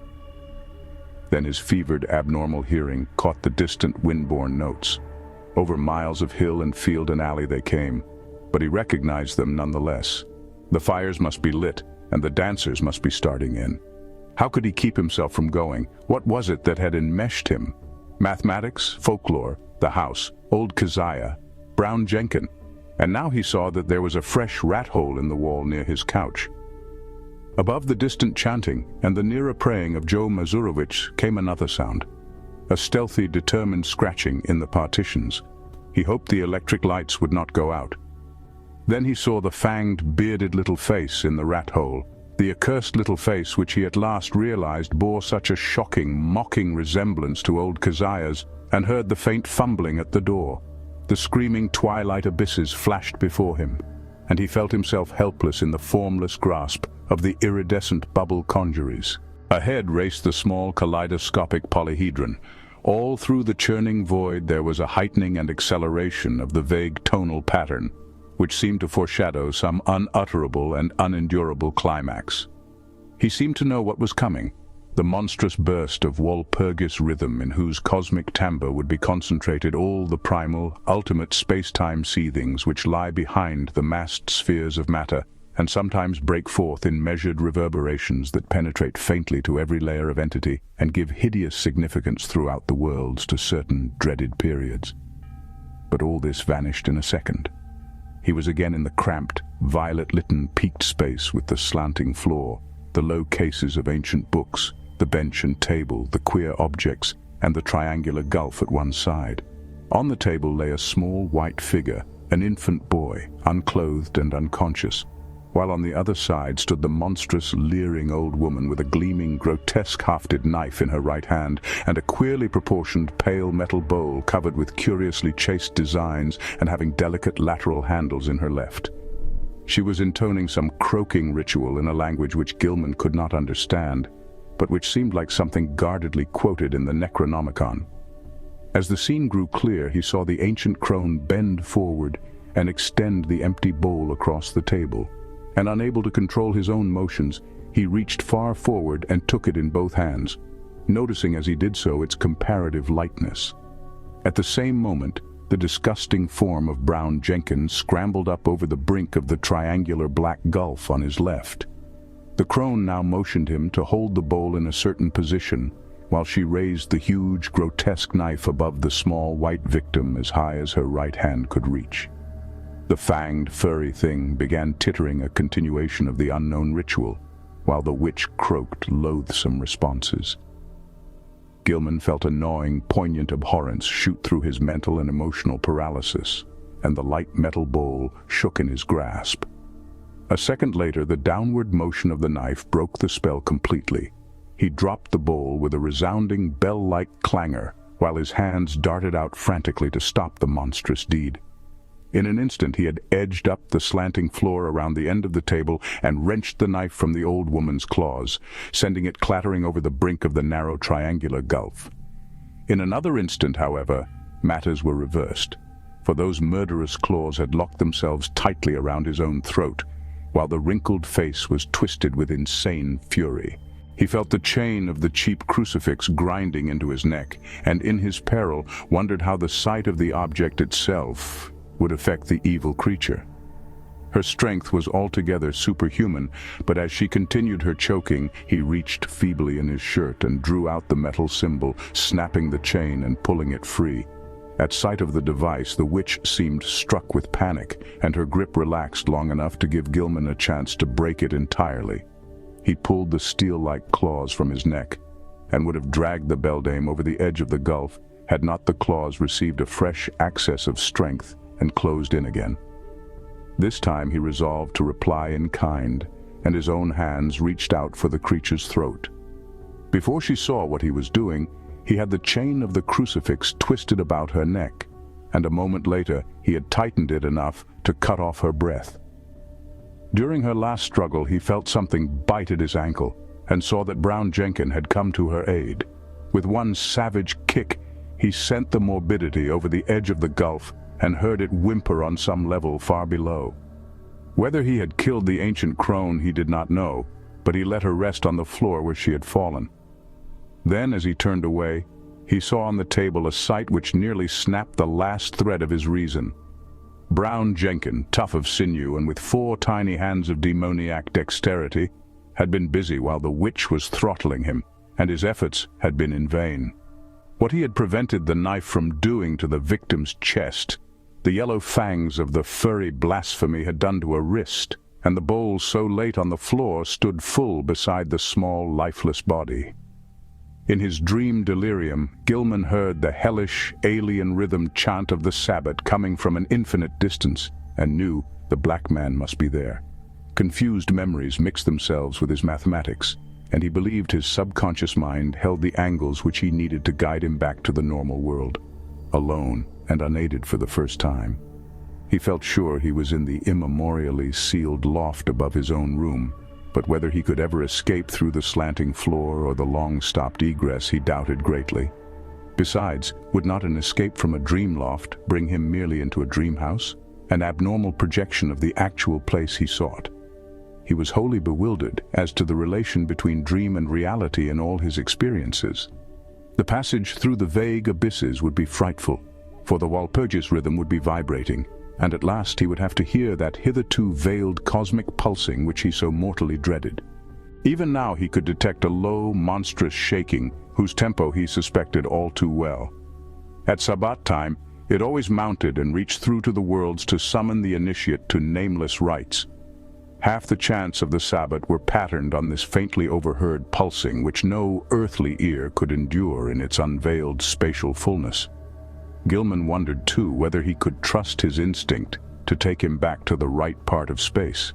Then his fevered, abnormal hearing caught the distant wind-borne notes. Over miles of hill and field and alley they came, but he recognized them nonetheless. The fires must be lit, and the dancers must be starting in. How could he keep himself from going? What was it that had enmeshed him? Mathematics, folklore, the house, old Keziah, Brown Jenkin. And now he saw that there was a fresh rat hole in the wall near his couch. Above the distant chanting and the nearer praying of Joe Mazurowicz came another sound, a stealthy, determined scratching in the partitions. He hoped the electric lights would not go out. Then he saw the fanged, bearded little face in the rat hole, the accursed little face which he at last realized bore such a shocking, mocking resemblance to old Keziah's, and heard the faint fumbling at the door. The screaming twilight abysses flashed before him, and he felt himself helpless in the formless grasp of the iridescent bubble conjuries. Ahead raced the small kaleidoscopic polyhedron. All through the churning void there was a heightening and acceleration of the vague tonal pattern, which seemed to foreshadow some unutterable and unendurable climax. He seemed to know what was coming, the monstrous burst of Walpurgis rhythm in whose cosmic timbre would be concentrated all the primal, ultimate space-time seethings which lie behind the massed spheres of matter and sometimes break forth in measured reverberations that penetrate faintly to every layer of entity and give hideous significance throughout the worlds to certain dreaded periods. But all this vanished in a second. He was again in the cramped, violet-litten peaked space with the slanting floor, the low cases of ancient books, the bench and table, the queer objects, and the triangular gulf at one side. On the table lay a small white figure, an infant boy, unclothed and unconscious, while on the other side stood the monstrous, leering old woman with a gleaming, grotesque-hafted knife in her right hand and a queerly proportioned pale metal bowl covered with curiously chased designs and having delicate lateral handles in her left. She was intoning some croaking ritual in a language which Gilman could not understand, but which seemed like something guardedly quoted in the Necronomicon. As the scene grew clear, he saw the ancient crone bend forward and extend the empty bowl across the table, and unable to control his own motions, he reached far forward and took it in both hands, noticing as he did so its comparative lightness. At the same moment, the disgusting form of Brown Jenkins scrambled up over the brink of the triangular black gulf on his left. The crone now motioned him to hold the bowl in a certain position, while she raised the huge, grotesque knife above the small white victim as high as her right hand could reach. The fanged, furry thing began tittering a continuation of the unknown ritual, while the witch croaked loathsome responses. Gilman felt a gnawing, poignant abhorrence shoot through his mental and emotional paralysis, and the light metal bowl shook in his grasp. A second later, the downward motion of the knife broke the spell completely. He dropped the bowl with a resounding bell-like clangor, while his hands darted out frantically to stop the monstrous deed. In an instant he had edged up the slanting floor around the end of the table and wrenched the knife from the old woman's claws, sending it clattering over the brink of the narrow triangular gulf. In another instant, however, matters were reversed, for those murderous claws had locked themselves tightly around his own throat, while the wrinkled face was twisted with insane fury. He felt the chain of the cheap crucifix grinding into his neck, and in his peril wondered how the sight of the object itself would affect the evil creature. Her strength was altogether superhuman, but as she continued her choking, he reached feebly in his shirt and drew out the metal symbol, snapping the chain and pulling it free. At sight of the device, the witch seemed struck with panic, and her grip relaxed long enough to give Gilman a chance to break it entirely. He pulled the steel-like claws from his neck, and would have dragged the beldame over the edge of the gulf had not the claws received a fresh access of strength and closed in again. This time he resolved to reply in kind, and his own hands reached out for the creature's throat. Before she saw what he was doing, he had the chain of the crucifix twisted about her neck, and a moment later he had tightened it enough to cut off her breath. During her last struggle, he felt something bite at his ankle, and saw that Brown Jenkin had come to her aid. With one savage kick, he sent the morbidity over the edge of the gulf and heard it whimper on some level far below. Whether he had killed the ancient crone he did not know, but he let her rest on the floor where she had fallen. Then, as he turned away, he saw on the table a sight which nearly snapped the last thread of his reason. Brown Jenkin, tough of sinew and with 4 tiny hands of demoniac dexterity, had been busy while the witch was throttling him, and his efforts had been in vain. What he had prevented the knife from doing to the victim's chest, the yellow fangs of the furry blasphemy had done to her wrist, and the bowl so late on the floor stood full beside the small, lifeless body. In his dream delirium, Gilman heard the hellish, alien-rhythm chant of the Sabbat coming from an infinite distance, and knew the black man must be there. Confused memories mixed themselves with his mathematics, and he believed his subconscious mind held the angles which he needed to guide him back to the normal world, alone and unaided for the first time. He felt sure he was in the immemorially sealed loft above his own room, but whether he could ever escape through the slanting floor or the long-stopped egress he doubted greatly. Besides, would not an escape from a dream loft bring him merely into a dream house, an abnormal projection of the actual place he sought? He was wholly bewildered as to the relation between dream and reality in all his experiences. The passage through the vague abysses would be frightful, for the Walpurgis rhythm would be vibrating, and at last he would have to hear that hitherto veiled cosmic pulsing which he so mortally dreaded. Even now he could detect a low, monstrous shaking, whose tempo he suspected all too well. At Sabbat time, it always mounted and reached through to the worlds to summon the initiate to nameless rites. Half the chants of the Sabbat were patterned on this faintly overheard pulsing which no earthly ear could endure in its unveiled spatial fullness. Gilman wondered too whether he could trust his instinct to take him back to the right part of space.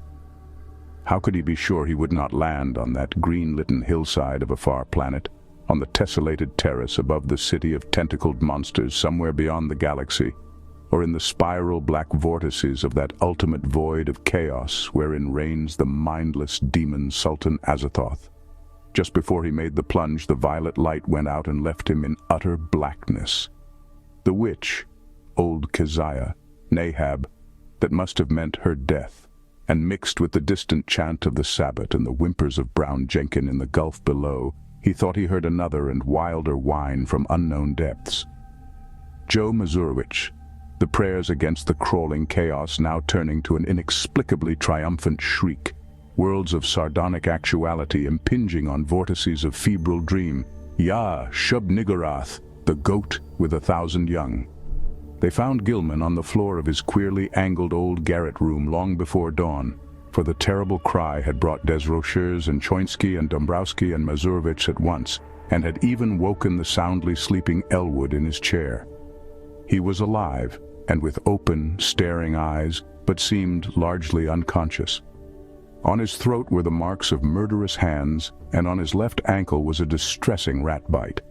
How could he be sure he would not land on that green-litten hillside of a far planet, on the tessellated terrace above the city of tentacled monsters somewhere beyond the galaxy, or in the spiral black vortices of that ultimate void of chaos wherein reigns the mindless demon Sultan Azathoth? Just before he made the plunge, the violet light went out and left him in utter blackness. The witch, old Keziah, Nahab, that must have meant her death, and mixed with the distant chant of the Sabbat and the whimpers of Brown Jenkin in the gulf below, he thought he heard another and wilder whine from unknown depths. Joe Mazurowicz, the prayers against the crawling chaos now turning to an inexplicably triumphant shriek, worlds of sardonic actuality impinging on vortices of febrile dream. Yah, Shub Niggurath, the goat with 1,000 young. They found Gilman on the floor of his queerly angled old garret room long before dawn, for the terrible cry had brought Desrochers and Choinsky and Dombrowski and Mazurowicz at once, and had even woken the soundly sleeping Elwood in his chair. He was alive, and with open, staring eyes, but seemed largely unconscious. On his throat were the marks of murderous hands, and on his left ankle was a distressing rat bite.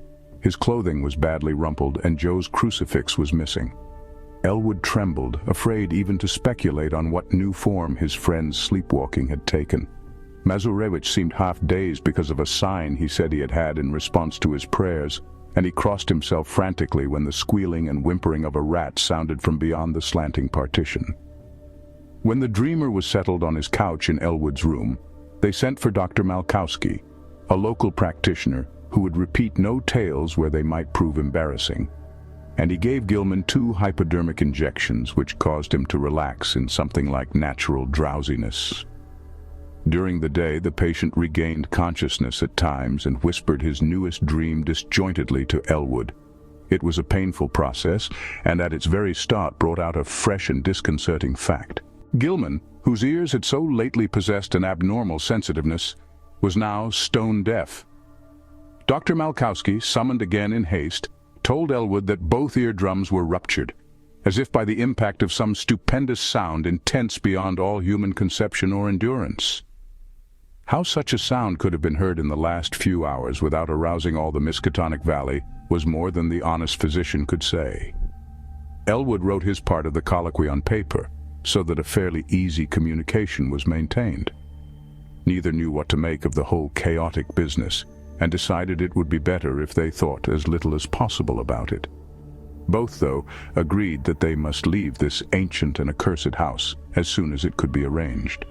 His clothing was badly rumpled, and Joe's crucifix was missing. Elwood trembled, afraid even to speculate on what new form his friend's sleepwalking had taken. Mazurewicz seemed half dazed because of a sign he said he had had in response to his prayers, and he crossed himself frantically when the squealing and whimpering of a rat sounded from beyond the slanting partition. When the dreamer was settled on his couch in Elwood's room, they sent for Dr. Malkowski, a local practitioner who would repeat no tales where they might prove embarrassing, and he gave Gilman 2 hypodermic injections which caused him to relax in something like natural drowsiness. During the day, the patient regained consciousness at times and whispered his newest dream disjointedly to Elwood. It was a painful process, and at its very start brought out a fresh and disconcerting fact. Gilman, whose ears had so lately possessed an abnormal sensitiveness, was now stone-deaf. Dr. Malkowski, summoned again in haste, told Elwood that both eardrums were ruptured, as if by the impact of some stupendous sound intense beyond all human conception or endurance. How such a sound could have been heard in the last few hours without arousing all the Miskatonic Valley was more than the honest physician could say. Elwood wrote his part of the colloquy on paper, so that a fairly easy communication was maintained. Neither knew what to make of the whole chaotic business, and decided it would be better if they thought as little as possible about it. Both, though, agreed that they must leave this ancient and accursed house as soon as it could be arranged.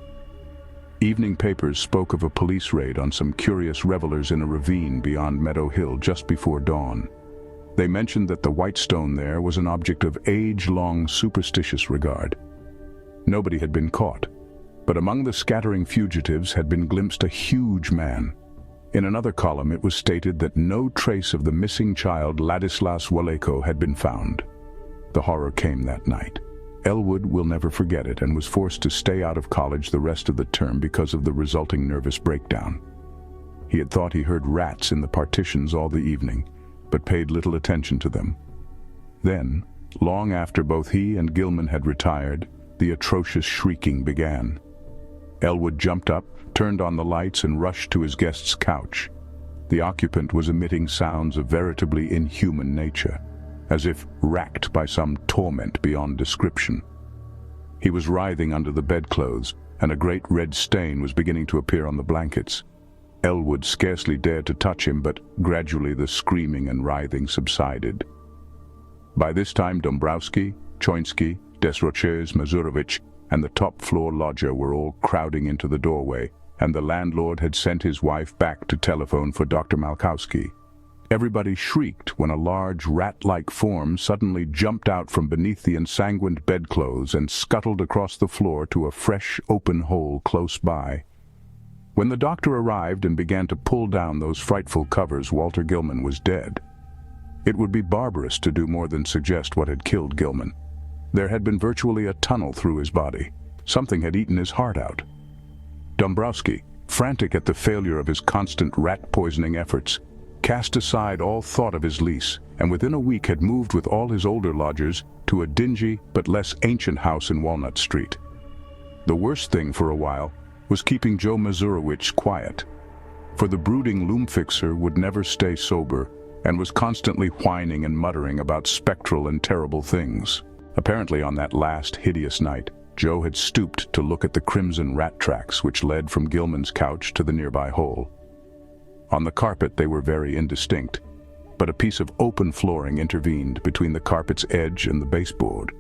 Evening papers spoke of a police raid on some curious revelers in a ravine beyond Meadow Hill just before dawn. They mentioned that the white stone there was an object of age-long superstitious regard. Nobody had been caught, but among the scattering fugitives had been glimpsed a huge man. In another column it was stated that no trace of the missing child Ladislas Waleko had been found. The horror came that night. Elwood will never forget it and was forced to stay out of college the rest of the term because of the resulting nervous breakdown. He had thought he heard rats in the partitions all the evening, but paid little attention to them. Then, long after both he and Gilman had retired, the atrocious shrieking began. Elwood jumped up, turned on the lights, and rushed to his guest's couch. The occupant was emitting sounds of veritably inhuman nature, as if racked by some torment beyond description. He was writhing under the bedclothes, and a great red stain was beginning to appear on the blankets. Elwood scarcely dared to touch him, but gradually the screaming and writhing subsided. By this time Dombrowski, Choinsky, Desroches, Mazurovich, and the top-floor lodger were all crowding into the doorway, and the landlord had sent his wife back to telephone for Dr. Malkowski. Everybody shrieked when a large rat-like form suddenly jumped out from beneath the ensanguined bedclothes and scuttled across the floor to a fresh, open hole close by. When the doctor arrived and began to pull down those frightful covers, Walter Gilman was dead. It would be barbarous to do more than suggest what had killed Gilman. There had been virtually a tunnel through his body. Something had eaten his heart out. Dombrowski, frantic at the failure of his constant rat-poisoning efforts, cast aside all thought of his lease, and within a week had moved with all his older lodgers to a dingy but less ancient house in Walnut Street. The worst thing for a while was keeping Joe Mazurowicz quiet, for the brooding loom-fixer would never stay sober and was constantly whining and muttering about spectral and terrible things. Apparently on that last hideous night, Joe had stooped to look at the crimson rat tracks which led from Gilman's couch to the nearby hole. On the carpet they were very indistinct, but a piece of open flooring intervened between the carpet's edge and the baseboard.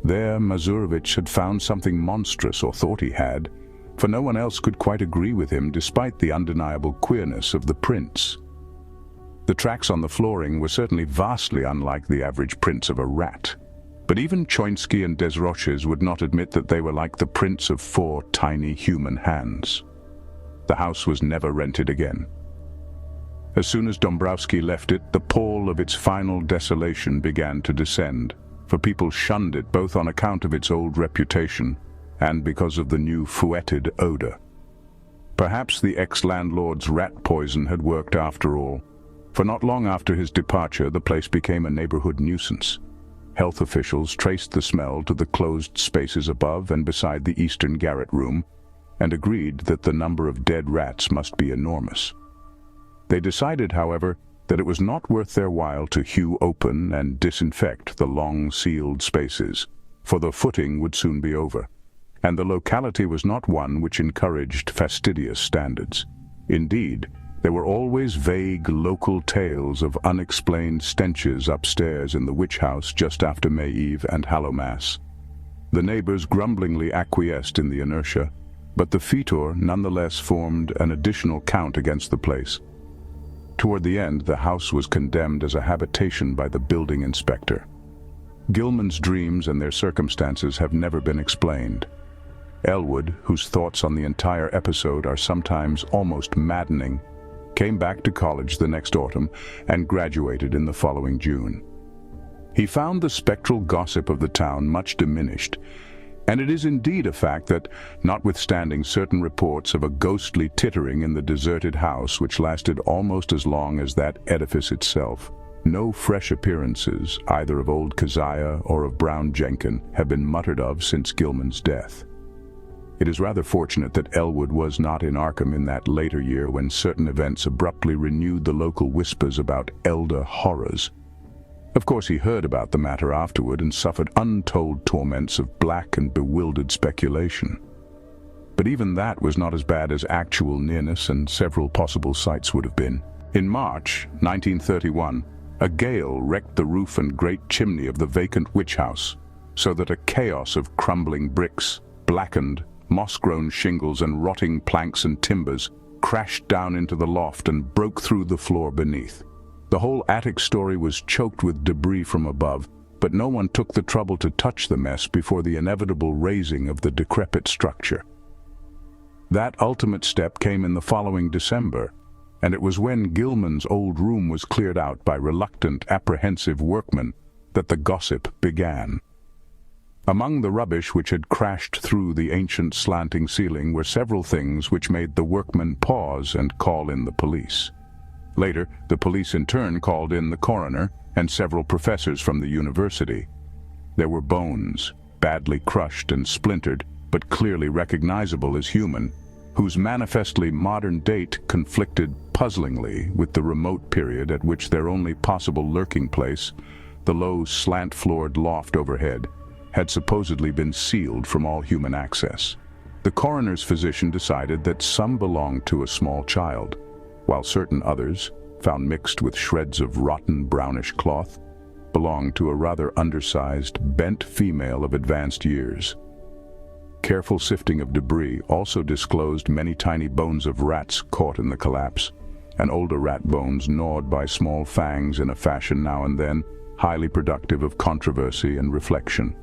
There Mazurovich had found something monstrous, or thought he had, for no one else could quite agree with him despite the undeniable queerness of the prints. The tracks on the flooring were certainly vastly unlike the average prints of a rat, but even Choinsky and Desroches would not admit that they were like the prints of 4 tiny human hands. The house was never rented again. As soon as Dombrowski left it, the pall of its final desolation began to descend, for people shunned it both on account of its old reputation and because of the new fouetted odor. Perhaps the ex-landlord's rat poison had worked after all, for not long after his departure the place became a neighborhood nuisance. Health officials traced the smell to the closed spaces above and beside the eastern garret room, and agreed that the number of dead rats must be enormous. They decided, however, that it was not worth their while to hew open and disinfect the long sealed spaces, for the footing would soon be over, and the locality was not one which encouraged fastidious standards. Indeed, There were always vague local tales of unexplained stenches upstairs in the witch house just after May Eve and Hallowmass. The neighbors grumblingly acquiesced in the inertia, but the fetor nonetheless formed an additional count against the place. Toward the end, the house was condemned as a habitation by the building inspector. Gilman's dreams and their circumstances have never been explained. Elwood, whose thoughts on the entire episode are sometimes almost maddening, came back to college the next autumn and graduated in the following June. He found the spectral gossip of the town much diminished, and it is indeed a fact that, notwithstanding certain reports of a ghostly tittering in the deserted house which lasted almost as long as that edifice itself, no fresh appearances, either of old Keziah or of Brown Jenkin, have been muttered of since Gilman's death. It is rather fortunate that Elwood was not in Arkham in that later year when certain events abruptly renewed the local whispers about elder horrors. Of course, he heard about the matter afterward and suffered untold torments of black and bewildered speculation. But even that was not as bad as actual nearness and several possible sights would have been. In March 1931, a gale wrecked the roof and great chimney of the vacant witch house, so that a chaos of crumbling bricks, blackened, moss-grown shingles and rotting planks and timbers crashed down into the loft and broke through the floor beneath. The whole attic story was choked with debris from above, but no one took the trouble to touch the mess before the inevitable raising of the decrepit structure. That ultimate step came in the following December, and it was when Gilman's old room was cleared out by reluctant, apprehensive workmen that the gossip began. Among the rubbish which had crashed through the ancient slanting ceiling were several things which made the workmen pause and call in the police. Later, the police in turn called in the coroner and several professors from the university. There were bones, badly crushed and splintered, but clearly recognizable as human, whose manifestly modern date conflicted puzzlingly with the remote period at which their only possible lurking place, the low slant-floored loft overhead, had supposedly been sealed from all human access. The coroner's physician decided that some belonged to a small child, while certain others, found mixed with shreds of rotten brownish cloth, belonged to a rather undersized, bent female of advanced years. Careful sifting of debris also disclosed many tiny bones of rats caught in the collapse, and older rat bones gnawed by small fangs in a fashion now and then highly productive of controversy and reflection.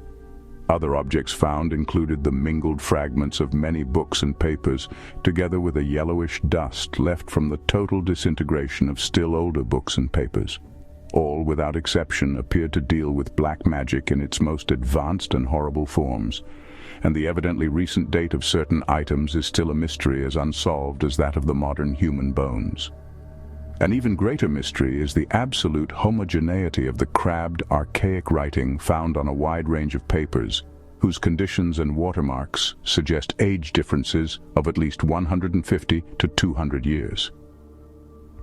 Other objects found included the mingled fragments of many books and papers, together with a yellowish dust left from the total disintegration of still older books and papers. All, without exception, appeared to deal with black magic in its most advanced and horrible forms, and the evidently recent date of certain items is still a mystery as unsolved as that of the modern human bones. An even greater mystery is the absolute homogeneity of the crabbed, archaic writing found on a wide range of papers, whose conditions and watermarks suggest age differences of at least 150 to 200 years.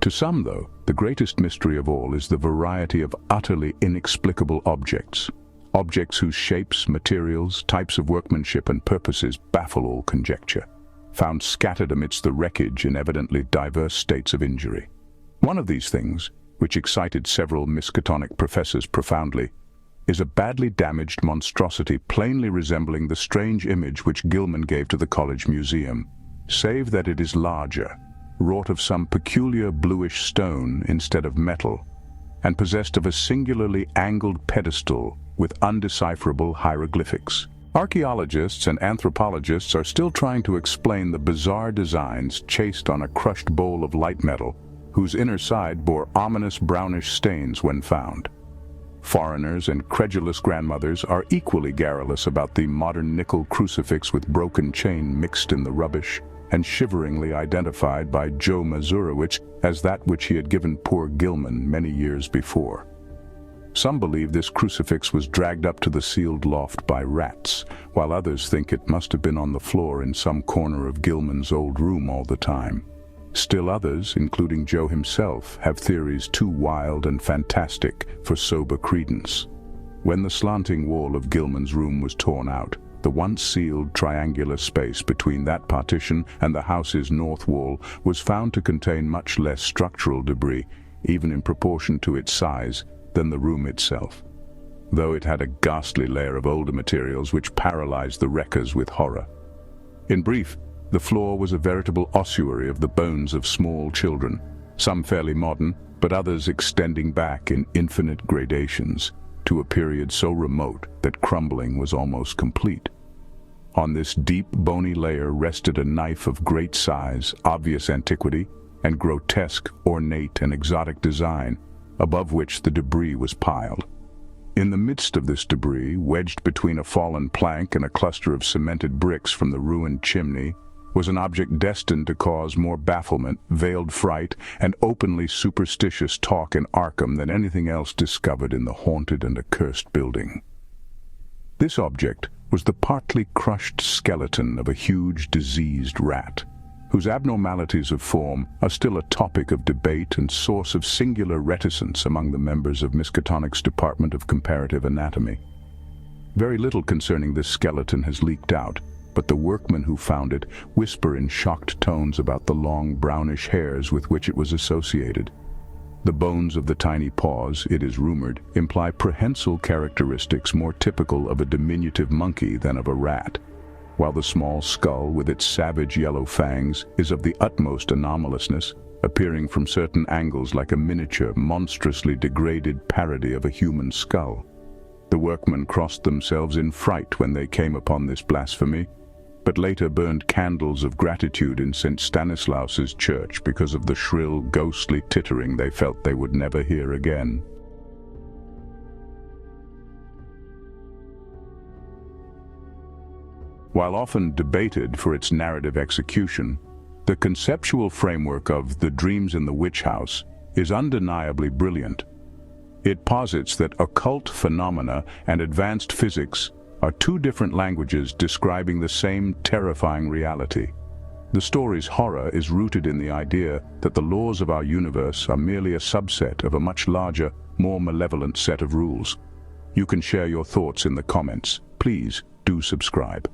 To some, though, the greatest mystery of all is the variety of utterly inexplicable objects whose shapes, materials, types of workmanship and purposes baffle all conjecture, found scattered amidst the wreckage in evidently diverse states of injury. One of these things, which excited several Miskatonic professors profoundly, is a badly damaged monstrosity plainly resembling the strange image which Gilman gave to the college museum, save that it is larger, wrought of some peculiar bluish stone instead of metal, and possessed of a singularly angled pedestal with undecipherable hieroglyphics. Archaeologists and anthropologists are still trying to explain the bizarre designs chased on a crushed bowl of light metal, whose inner side bore ominous brownish stains when found. Foreigners and credulous grandmothers are equally garrulous about the modern nickel crucifix with broken chain mixed in the rubbish, and shiveringly identified by Joe Mazurowicz as that which he had given poor Gilman many years before. Some believe this crucifix was dragged up to the sealed loft by rats, while others think it must have been on the floor in some corner of Gilman's old room all the time. Still others, including Joe himself, have theories too wild and fantastic for sober credence. When the slanting wall of Gilman's room was torn out, The once sealed triangular space between that partition and the house's north wall was found to contain much less structural debris, even in proportion to its size, than the room itself, though it had a ghastly layer of older materials which paralyzed the wreckers with horror. In brief, the floor was a veritable ossuary of the bones of small children, some fairly modern, but others extending back in infinite gradations to a period so remote that crumbling was almost complete. On this deep, bony layer rested a knife of great size, obvious antiquity, and grotesque, ornate, and exotic design, above which the debris was piled. In the midst of this debris, wedged between a fallen plank and a cluster of cemented bricks from the ruined chimney, was an object destined to cause more bafflement, veiled fright, and openly superstitious talk in Arkham than anything else discovered in the haunted and accursed building. This object was the partly crushed skeleton of a huge, diseased rat, whose abnormalities of form are still a topic of debate and source of singular reticence among the members of Miskatonic's Department of Comparative Anatomy. Very little concerning this skeleton has leaked out, but the workmen who found it whisper in shocked tones about the long brownish hairs with which it was associated. The bones of the tiny paws, it is rumored, imply prehensile characteristics more typical of a diminutive monkey than of a rat, while the small skull with its savage yellow fangs is of the utmost anomalousness, appearing from certain angles like a miniature, monstrously degraded parody of a human skull. The workmen crossed themselves in fright when they came upon this blasphemy, but later burned candles of gratitude in St. Stanislaus's church because of the shrill, ghostly tittering they felt they would never hear again. While often debated for its narrative execution, the conceptual framework of The Dreams in the Witch House is undeniably brilliant. It posits that occult phenomena and advanced physics are two different languages describing the same terrifying reality. The story's horror is rooted in the idea that the laws of our universe are merely a subset of a much larger, more malevolent set of rules. You can share your thoughts in the comments. Please do subscribe.